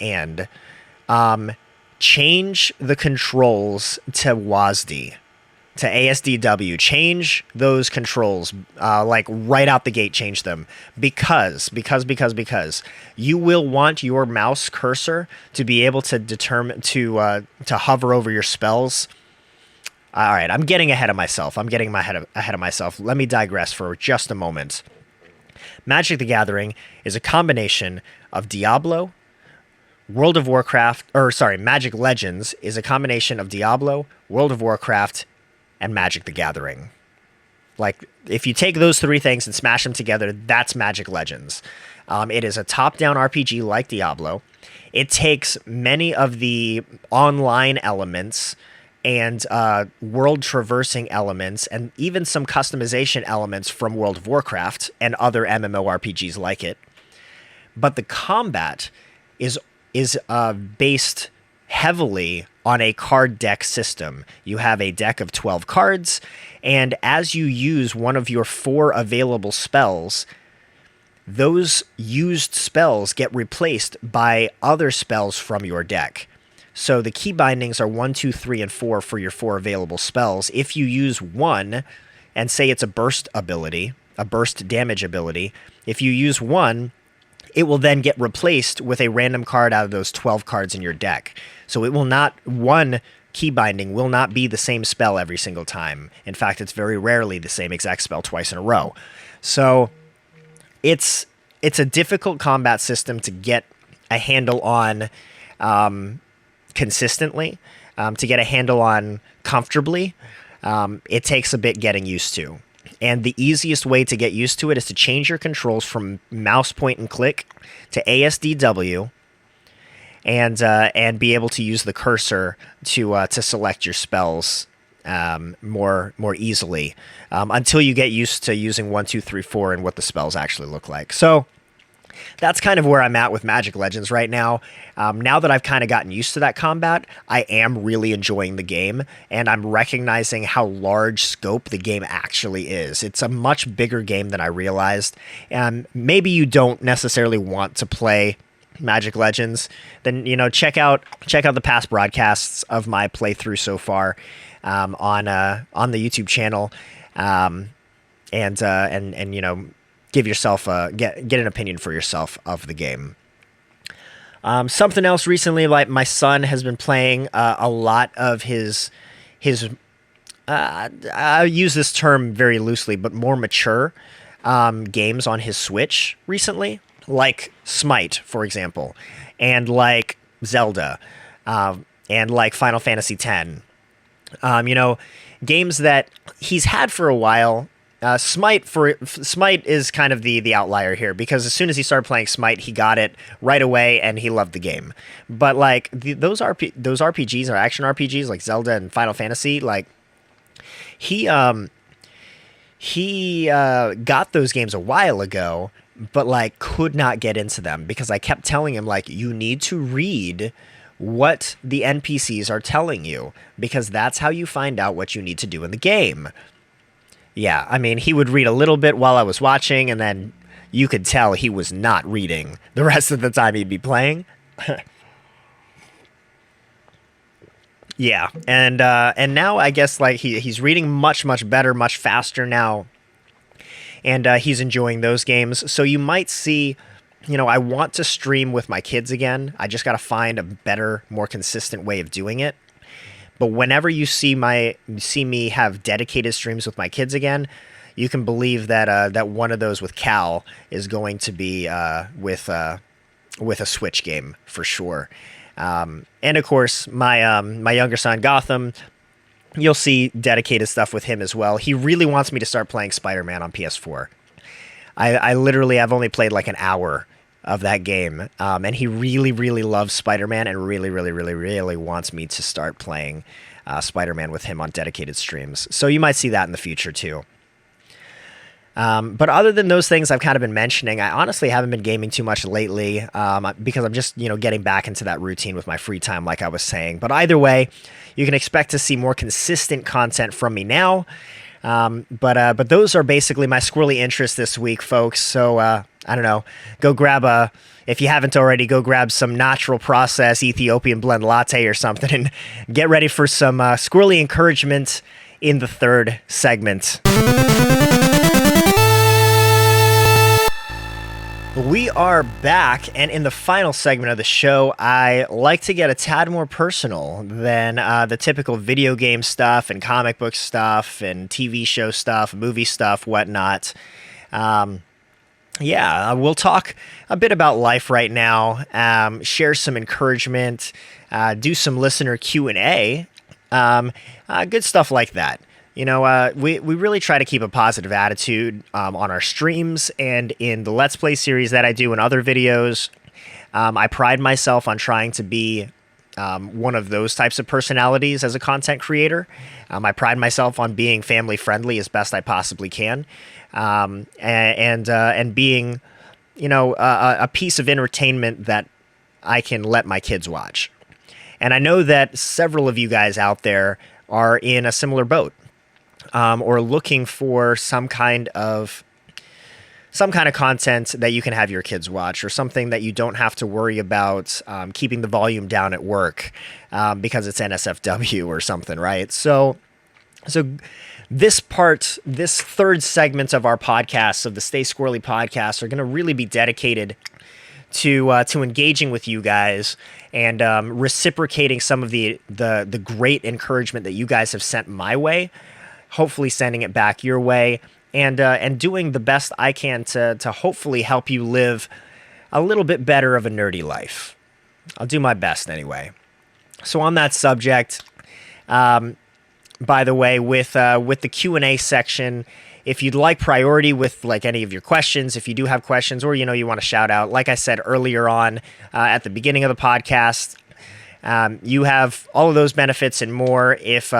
change the controls to WASD, to ASDW. Change those controls, like right out the gate. Change them because you will want your mouse cursor to be able to determine to hover over your spells. All right, I'm getting ahead of myself. Let me digress for just a moment. Magic the Gathering is a combination of Diablo, World of Warcraft, or sorry, Magic Legends is a combination of Diablo, World of Warcraft, and Magic the Gathering. Like, if you take those three things and smash them together, that's Magic Legends. It is a top-down RPG like Diablo. It takes many of the online elements and world traversing elements and even some customization elements from World of Warcraft and other MMORPGs like it. But the combat is based heavily on a card deck system. You have a deck of 12 cards, and as you use one of your 4 available spells, those used spells get replaced by other spells from your deck. So the key bindings are 1, 2, 3, and 4 for your 4 available spells. If you use one, and say it's a burst ability, a burst damage ability, if you use one, it will then get replaced with a random card out of those 12 cards in your deck. So it will not, one key binding will not be the same spell every single time. In fact, it's very rarely the same exact spell twice in a row. So it's a difficult combat system to get a handle on consistently, to get a handle on comfortably. It takes a bit getting used to. And the easiest way to get used to it is to change your controls from mouse point and click to ASDW, and be able to use the cursor to select your spells more easily, until you get used to using 1, 2, 3, 4 and what the spells actually look like. So that's kind of where I'm at with Magic Legends right now. Now that I've kind of gotten used to that combat, I am really enjoying the game, and I'm recognizing how large scope the game actually is. It's a much bigger game than I realized. And maybe you don't necessarily want to play Magic Legends, then check out the past broadcasts of my playthrough so far on the YouTube channel, and give yourself get an opinion for yourself of the game. Something else recently, like my son has been playing a lot of his I use this term very loosely, but more mature games on his Switch recently, like Smite, for example, and like Zelda, and like Final Fantasy X. Games that he's had for a while. Smite is kind of the outlier here, because as soon as he started playing Smite, he got it right away and he loved the game. But like those RPGs or action RPGs like Zelda and Final Fantasy, like he got those games a while ago, but like could not get into them because I kept telling him, like, you need to read what the NPCs are telling you, because that's how you find out what you need to do in the game. Yeah, I mean, he would read a little bit while I was watching, and then you could tell he was not reading the rest of the time he'd be playing. Yeah, and now I guess like he's reading much better, much faster now, and he's enjoying those games. So you might see, I want to stream with my kids again. I just got to find a better, more consistent way of doing it. But whenever you see me have dedicated streams with my kids again, you can believe that one of those with Cal is going to be with a Switch game for sure. And of course, my younger son Gotham, you'll see dedicated stuff with him as well. He really wants me to start playing Spider-Man on PS4. I literally have only played like an hour of that game, and he really loves Spider-Man and really wants me to start playing Spider-Man with him on dedicated streams. So you might see that in the future too. But other than those things I've kind of been mentioning, I honestly haven't been gaming too much lately, because I'm just getting back into that routine with my free time, like I was saying. But either way, you can expect to see more consistent content from me now. But those are basically my squirrely interests this week, folks. So I don't know, go grab if you haven't already, go grab some natural process Ethiopian blend latte or something, and get ready for some squirrely encouragement in the third segment. We are back, and in the final segment of the show, I like to get a tad more personal than the typical video game stuff and comic book stuff and TV show stuff, movie stuff, whatnot. Yeah, we'll talk a bit about life right now, share some encouragement, do some listener Q&A, good stuff like that. We really try to keep a positive attitude on our streams and in the Let's Play series that I do and other videos. I pride myself on trying to be one of those types of personalities as a content creator. I pride myself on being family friendly as best I possibly can, and being, a piece of entertainment that I can let my kids watch. And I know that several of you guys out there are in a similar boat, or looking for some kind of content that you can have your kids watch, or something that you don't have to worry about keeping the volume down at work because it's NSFW or something, right? So this third segment of our podcast, of the Stay Skwirlly podcast, are going to really be dedicated to engaging with you guys and reciprocating some of the great encouragement that you guys have sent my way, hopefully sending it back your way, and doing the best I can to hopefully help you live a little bit better of a nerdy life. I'll do my best anyway. So on that subject, by the way, with the Q&A section, if you'd like priority with like any of your questions, if you do have questions, or you want to shout out, like I said earlier on at the beginning of the podcast, you have all of those benefits and more if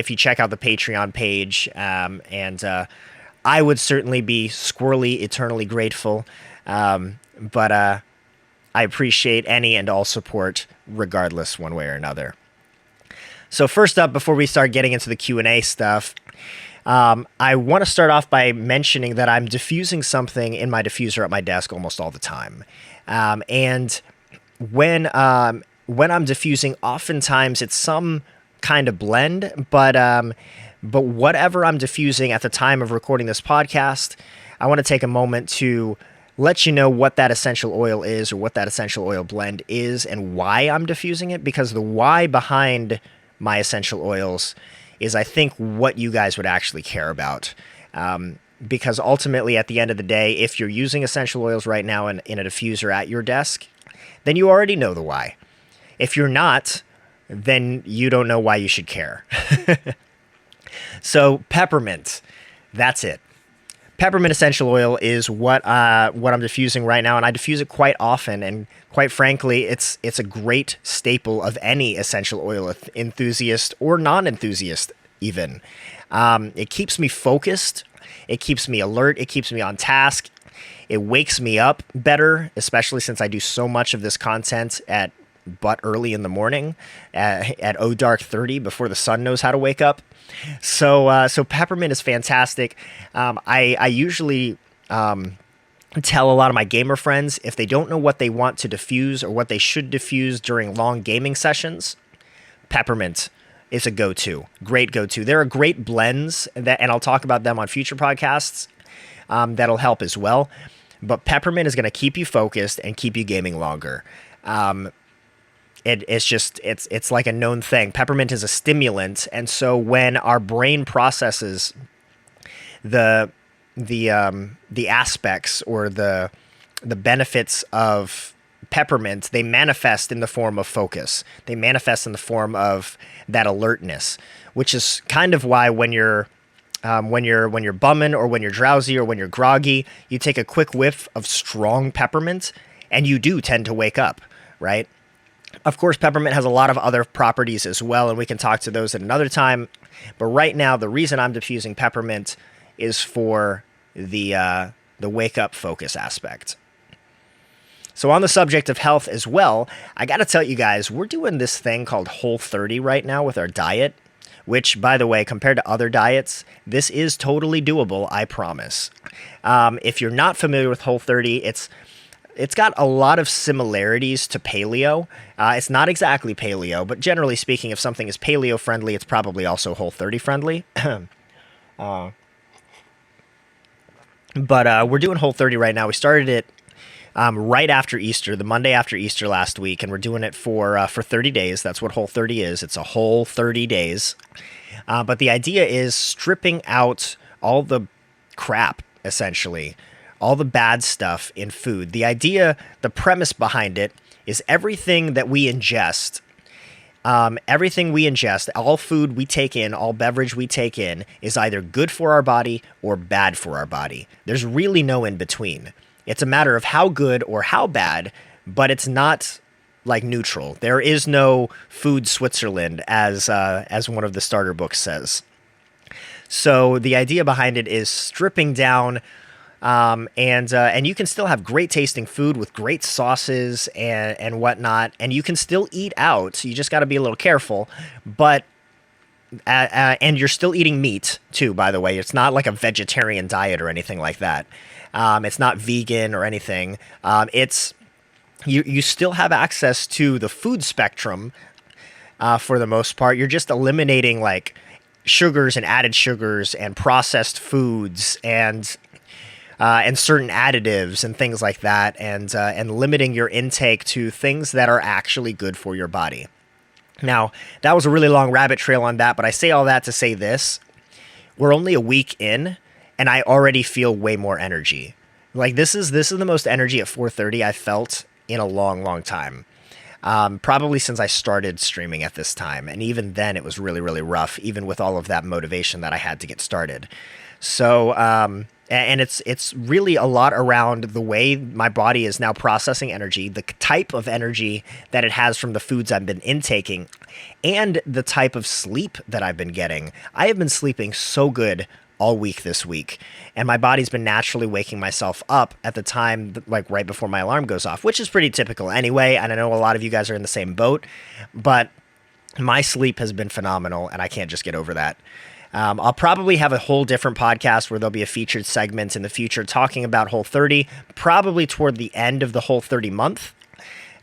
you check out the Patreon page, and I would certainly be squirrely eternally grateful, but I appreciate any and all support regardless, one way or another. So first up, before we start getting into the Q&A stuff, I want to start off by mentioning that I'm diffusing something in my diffuser at my desk almost all the time. And when I'm diffusing, oftentimes it's some kind of blend, but whatever I'm diffusing at the time of recording this podcast, I want to take a moment to let you know what that essential oil is, or what that essential oil blend is, and why I'm diffusing it, because the why behind my essential oils is, I think, what you guys would actually care about. Because ultimately, at the end of the day, if you're using essential oils right now in a diffuser at your desk, then you already know the why. If you're not, then you don't know why you should care. So peppermint, that's it. Peppermint essential oil is what I'm diffusing right now, and I diffuse it quite often. And quite frankly, it's a great staple of any essential oil enthusiast or non-enthusiast even. It keeps me focused. It keeps me alert. It keeps me on task. It wakes me up better, especially since I do so much of this content at early in the morning, at dark 30, before the sun knows how to wake up. So peppermint is fantastic. I usually tell a lot of my gamer friends, if they don't know what they want to diffuse or what they should diffuse during long gaming sessions, peppermint is a go-to. Great go-to. There are great blends, and I'll talk about them on future podcasts, that'll help as well. But peppermint is going to keep you focused and keep you gaming longer. It's like a known thing. Peppermint is a stimulant, and so when our brain processes the aspects or the benefits of peppermint, they manifest in the form of focus. They manifest in the form of that alertness, which is kind of why when you're bumming, or when you're drowsy, or when you're groggy, you take a quick whiff of strong peppermint, and you do tend to wake up, right? Of course, peppermint has a lot of other properties as well, and we can talk to those at another time. But right now, the reason I'm diffusing peppermint is for the wake-up focus aspect. So on the subject of health as well, I got to tell you guys, we're doing this thing called Whole30 right now with our diet, which, by the way, compared to other diets, this is totally doable, I promise. If you're not familiar with Whole30, it's got a lot of similarities to paleo. It's not exactly paleo, but generally speaking, if something is paleo friendly, it's probably also Whole30 friendly. But we're doing Whole30 right now. We started it right after Easter, the Monday after Easter last week, and we're doing it for 30 days. That's what Whole30 is. It's a whole 30 days. But the idea is stripping out all the crap, essentially, all the bad stuff in food. The idea, the premise behind it is everything that we ingest, all food we take in, all beverage we take in is either good for our body or bad for our body. There's really no in between. It's a matter of how good or how bad, but it's not like neutral. There is no food Switzerland, as one of the starter books says. So the idea behind it is stripping down, and you can still have great tasting food with great sauces and whatnot, and you can still eat out. So you just got to be a little careful, but and you're still eating meat too, by the way. It's not like a vegetarian diet or anything like that. It's not vegan or anything. It's you still have access to the food spectrum for the most part. You're just eliminating like sugars and added sugars and processed foods and certain additives and things like that, and limiting your intake to things that are actually good for your body. Now, that was a really long rabbit trail on that, but I say all that to say this. We're only a week in, and I already feel way more energy. Like, this is the most energy at 4:30 I felt in a long, long time. Probably since I started streaming at this time. And even then it was really, really rough, even with all of that motivation that I had to get started. So, and it's really a lot around the way my body is now processing energy, the type of energy that it has from the foods I've been intaking, and the type of sleep that I've been getting. I have been sleeping so good all week this week, and my body's been naturally waking myself up at the time, like right before my alarm goes off, which is pretty typical anyway, and I know a lot of you guys are in the same boat, but my sleep has been phenomenal, and I can't just get over that. I'll probably have a whole different podcast where there'll be a featured segment in the future talking about Whole30, probably toward the end of the Whole30 month.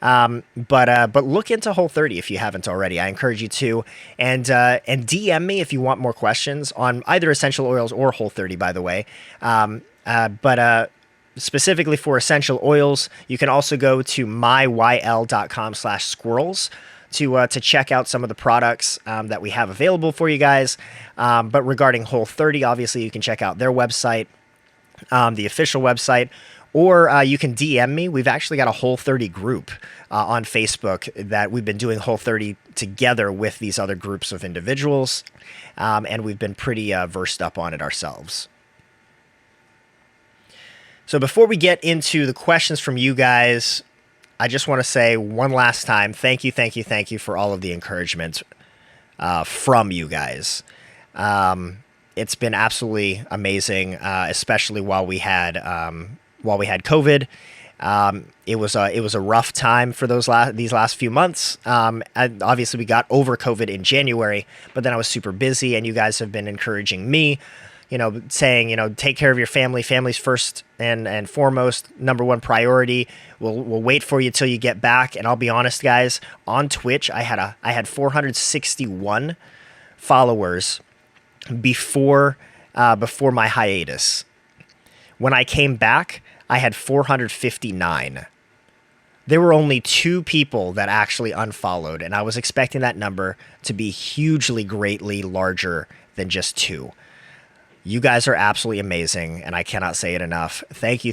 But look into Whole30 if you haven't already. I encourage you to, and DM me if you want more questions on either essential oils or Whole30, by the way. But specifically for essential oils, you can also go to myyl.com/skwirls to check out some of the products that we have available for you guys. But regarding Whole30, obviously you can check out their website, the official website. Or you can DM me. We've actually got a Whole30 group on Facebook that we've been doing Whole30 together with these other groups of individuals, and we've been pretty versed up on it ourselves. So before we get into the questions from you guys, I just want to say one last time, thank you for all of the encouragement from you guys. It's been absolutely amazing, especially while we had COVID. It was a rough time for these last few months. And obviously we got over COVID in January, but then I was super busy, and you guys have been encouraging me, saying, take care of your family. Family's first and foremost, number one priority. We'll wait for you till you get back. And I'll be honest, guys, on Twitch, I had 461 followers before my hiatus. When I came back, I had 459. There were only 2 people that actually unfollowed, and I was expecting that number to be hugely, greatly larger than just 2. You guys are absolutely amazing, and I cannot say it enough. Thank you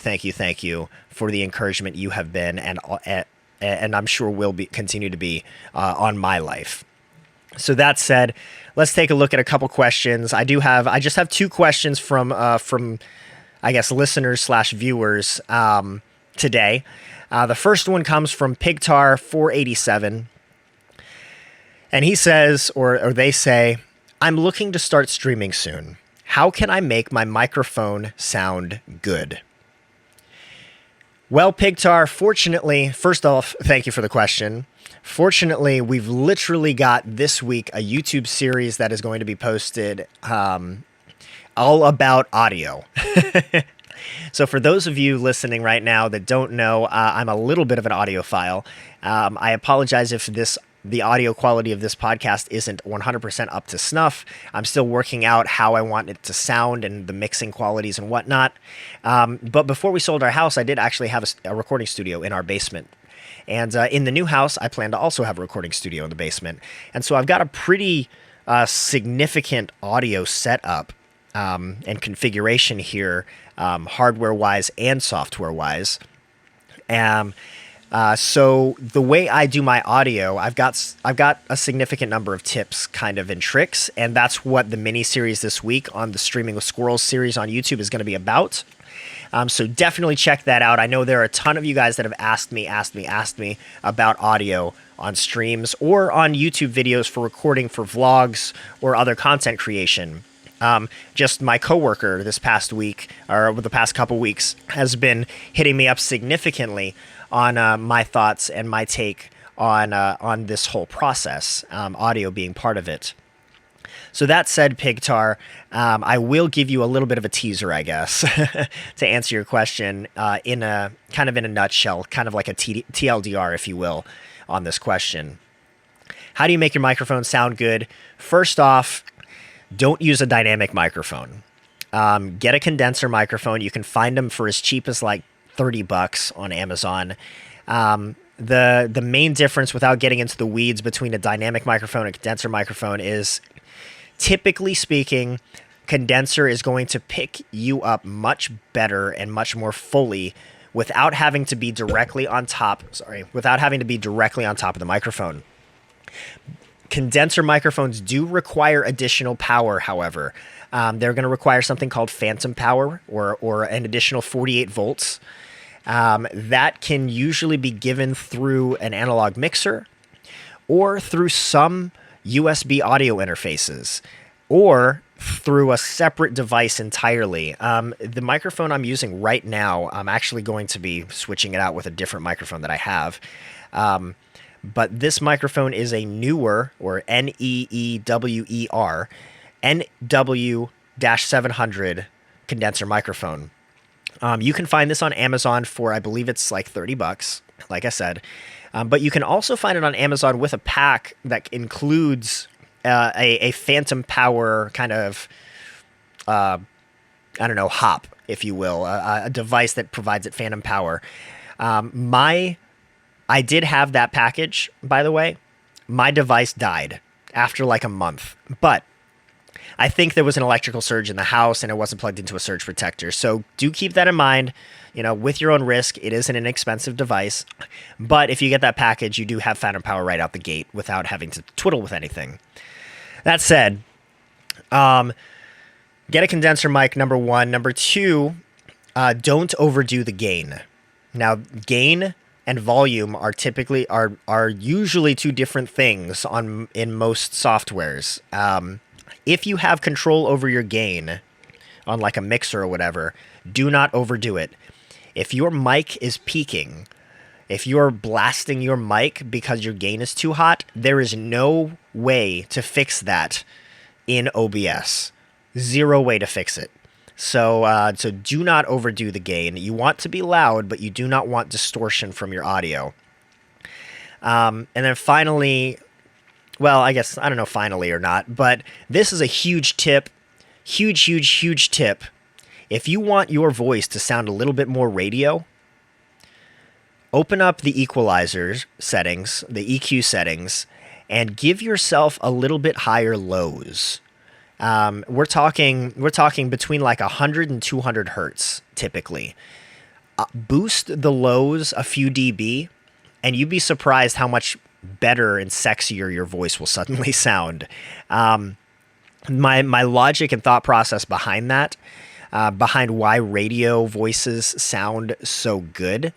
for the encouragement you have been, and I'm sure will continue to be on my life. So that said, let's take a look at a couple questions. I just have 2 questions from I guess listeners/viewers today. The first one comes from Pigtar487, and he says, or they say, I'm looking to start streaming soon. How can I make my microphone sound good? Well, Pigtar, fortunately, first off, thank you for the question. Fortunately, we've literally got this week a YouTube series that is going to be posted all about audio. So for those of you listening right now that don't know, I'm a little bit of an audiophile. I apologize if the audio quality of this podcast isn't 100% up to snuff. I'm still working out how I want it to sound and the mixing qualities and whatnot. But before we sold our house, I did actually have a recording studio in our basement. And in the new house, I plan to also have a recording studio in the basement. And so I've got a pretty significant audio setup and configuration here, hardware-wise and software-wise. So the way I do my audio, I've got a significant number of tips kind of and tricks, and that's what the mini series this week on the Streaming with Skwirls series on YouTube is going to be about. So definitely check that out. I know there are a ton of you guys that have asked me about audio on streams or on YouTube videos for recording for vlogs or other content creation. Just my coworker this past week, or over the past couple weeks, has been hitting me up significantly on my thoughts and my take on this whole process, audio being part of it. So that said, Pigtar, I will give you a little bit of a teaser, I guess, to answer your question in a nutshell, kind of like a TLDR, if you will, on this question. How do you make your microphone sound good? First off, don't use a dynamic microphone. Get a condenser microphone. You can find them for as cheap as like $30 on Amazon. The main difference, without getting into the weeds, between a dynamic microphone and a condenser microphone is, typically speaking, condenser is going to pick you up much better and much more fully without having to be directly on top of the microphone. Condenser microphones do require additional power, however. They're going to require something called phantom power, or an additional 48 volts. That can usually be given through an analog mixer or through some USB audio interfaces, or through a separate device entirely. The microphone I'm using right now, I'm actually going to be switching it out with a different microphone that I have. But this microphone is a newer, or NEEWER, NW-700 condenser microphone. You can find this on Amazon for, I believe it's like $30, like I said. But you can also find it on Amazon with a pack that includes a phantom power kind of, hop, if you will, a device that provides it phantom power. I did have that package, by the way. My device died after like a month, but I think there was an electrical surge in the house and it wasn't plugged into a surge protector. So do keep that in mind. With your own risk. It is an inexpensive device, but if you get that package, you do have phantom power right out the gate without having to twiddle with anything. That said, get a condenser mic, number one. Number two, don't overdo the gain. Now, gain and volume are usually two different things in most softwares. If you have control over your gain on like a mixer or whatever, do not overdo it. If your mic is peaking, if you're blasting your mic because your gain is too hot, there is no way to fix that in OBS. Zero way to fix it. So do not overdo the gain. You want to be loud, but you do not want distortion from your audio. And then finally, well, I guess, I don't know finally or not, but this is a huge tip. Huge tip. If you want your voice to sound a little bit more radio, open up the equalizers settings, the EQ settings, and give yourself a little bit higher lows. We're talking between like 100 and 200 hertz typically. Boost the lows a few dB, and you'd be surprised how much better and sexier your voice will suddenly sound. My logic and thought process behind that, behind why radio voices sound so good.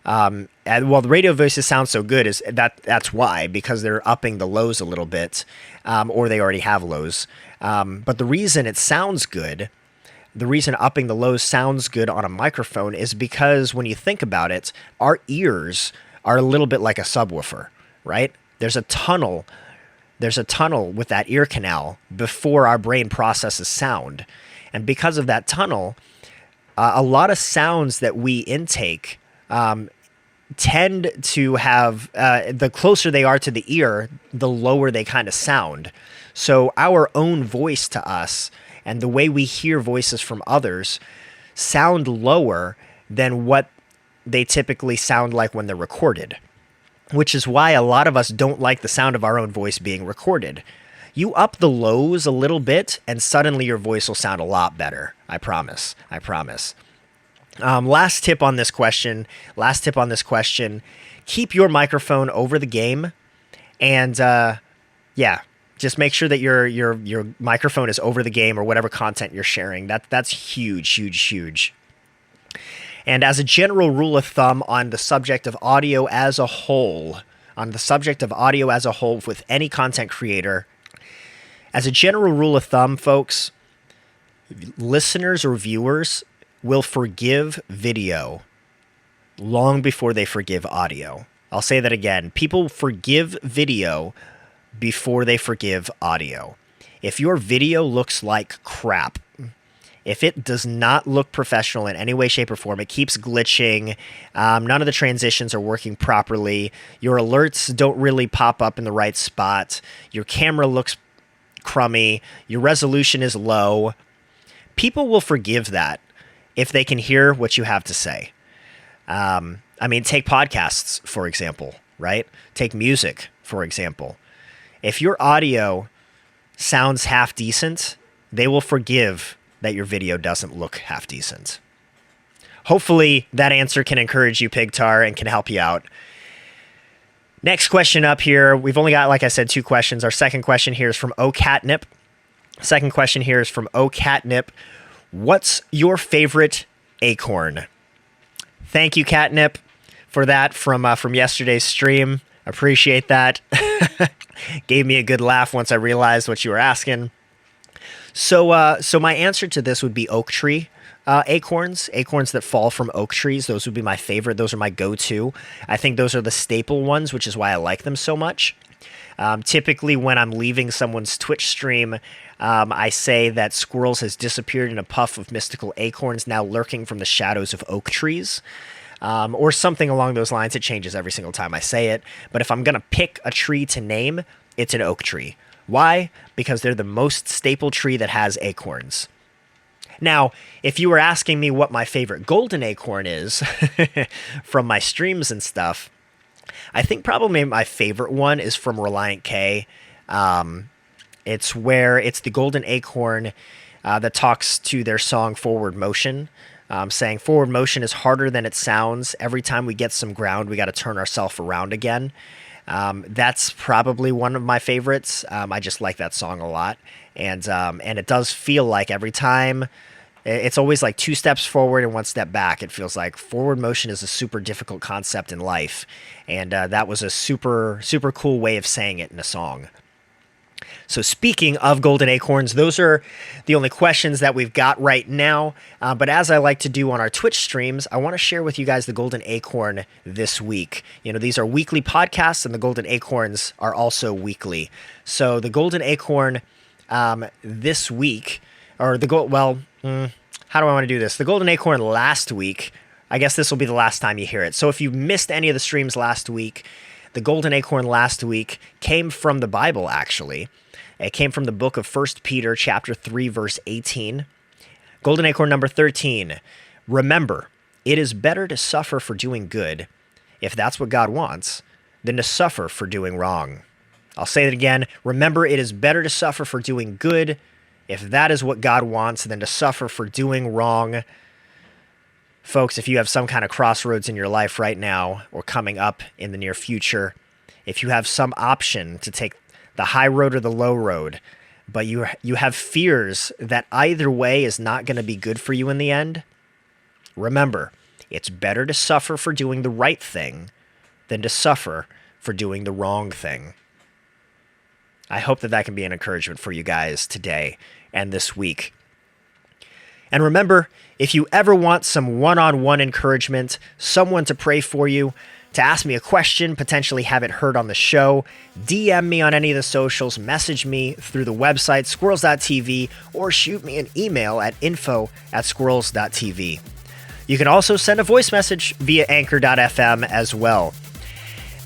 The radio voices sound so good is that's why, because they're upping the lows a little bit, or they already have lows. But the reason it sounds good, the reason upping the lows sounds good on a microphone is because when you think about it, our ears are a little bit like a subwoofer, right? There's a tunnel with that ear canal before our brain processes sound. And because of that tunnel, a lot of sounds that we intake tend to have, the closer they are to the ear, the lower they kind of sound. So our own voice to us and the way we hear voices from others sound lower than what they typically sound like when they're recorded, which is why a lot of us don't like the sound of our own voice being recorded. You up the lows a little bit, and suddenly your voice will sound a lot better. I promise. I promise. Last tip on this question. Keep your microphone over the game, and just make sure that your microphone is over the game or whatever content you're sharing. That's huge. And as a general rule of thumb on the subject of audio as a whole, with any content creator, as a general rule of thumb, folks, listeners or viewers will forgive video long before they forgive audio. I'll say that again. People forgive video before they forgive audio. If your video looks like crap, if it does not look professional in any way, shape, or form, it keeps glitching, none of the transitions are working properly, your alerts don't really pop up in the right spot, your camera looks crummy, your resolution is low, people will forgive that if they can hear what you have to say. Take podcasts, for example, right? Take music, for example. If your audio sounds half decent, they will forgive that your video doesn't look half decent. Hopefully that answer can encourage you, Pigtar, and can help you out. Next question up here. We've only got, like I said, 2 questions. Our second question here is from OCatnip. What's your favorite acorn? Thank you, Catnip, for that from yesterday's stream. Appreciate that. Gave me a good laugh once I realized what you were asking. So my answer to this would be oak tree acorns that fall from oak trees. Those would be my favorite. Those are my go-to. I think those are the staple ones, which is why I like them so much. Typically, when I'm leaving someone's Twitch stream, I say that Skwirls has disappeared in a puff of mystical acorns now lurking from the shadows of oak trees. Or something along those lines. It changes every single time I say it. But if I'm going to pick a tree to name, it's an oak tree. Why? Because they're the most staple tree that has acorns. Now, if you were asking me what my favorite golden acorn is from my streams and stuff, I think probably my favorite one is from Reliant K. It's the golden acorn that talks to their song Forward Motion, saying forward motion is harder than it sounds. Every time we get some ground, we got to turn ourselves around again. That's probably one of my favorites. I just like that song a lot. And it does feel like every time it's always like 2 steps forward and 1 step back. It feels like forward motion is a super difficult concept in life. And that was a super, super cool way of saying it in a song. So speaking of golden acorns, those are the only questions that we've got right now. But as I like to do on our Twitch streams, I want to share with you guys the golden acorn this week. These are weekly podcasts, and the golden acorns are also weekly. So the golden acorn this week, or how do I want to do this? The golden acorn last week, I guess this will be the last time you hear it. So if you missed any of the streams last week, the golden acorn last week came from the Bible, actually. It came from the book of 1 Peter chapter 3, verse 18. Golden acorn number 13. Remember, it is better to suffer for doing good, if that's what God wants, than to suffer for doing wrong. I'll say it again. Remember, it is better to suffer for doing good, if that is what God wants, than to suffer for doing wrong. Folks, if you have some kind of crossroads in your life right now or coming up in the near future, if you have some option to take the high road or the low road, but you have fears that either way is not going to be good for you in the end, remember, it's better to suffer for doing the right thing than to suffer for doing the wrong thing. I hope that can be an encouragement for you guys today and this week. And remember, if you ever want some one-on-one encouragement, someone to pray for you, to ask me a question, potentially have it heard on the show, DM me on any of the socials, message me through the website, skwirls.tv, or shoot me an email at info@skwirls.tv. You can also send a voice message via anchor.fm as well.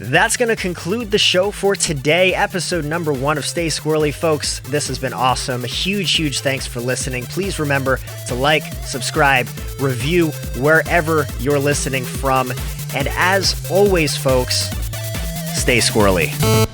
That's going to conclude the show for today, episode number 1 of Stay Skwirlly. Folks, this has been awesome. Huge thanks for listening. Please remember to like, subscribe, review wherever you're listening from. And as always, folks, stay squirrely.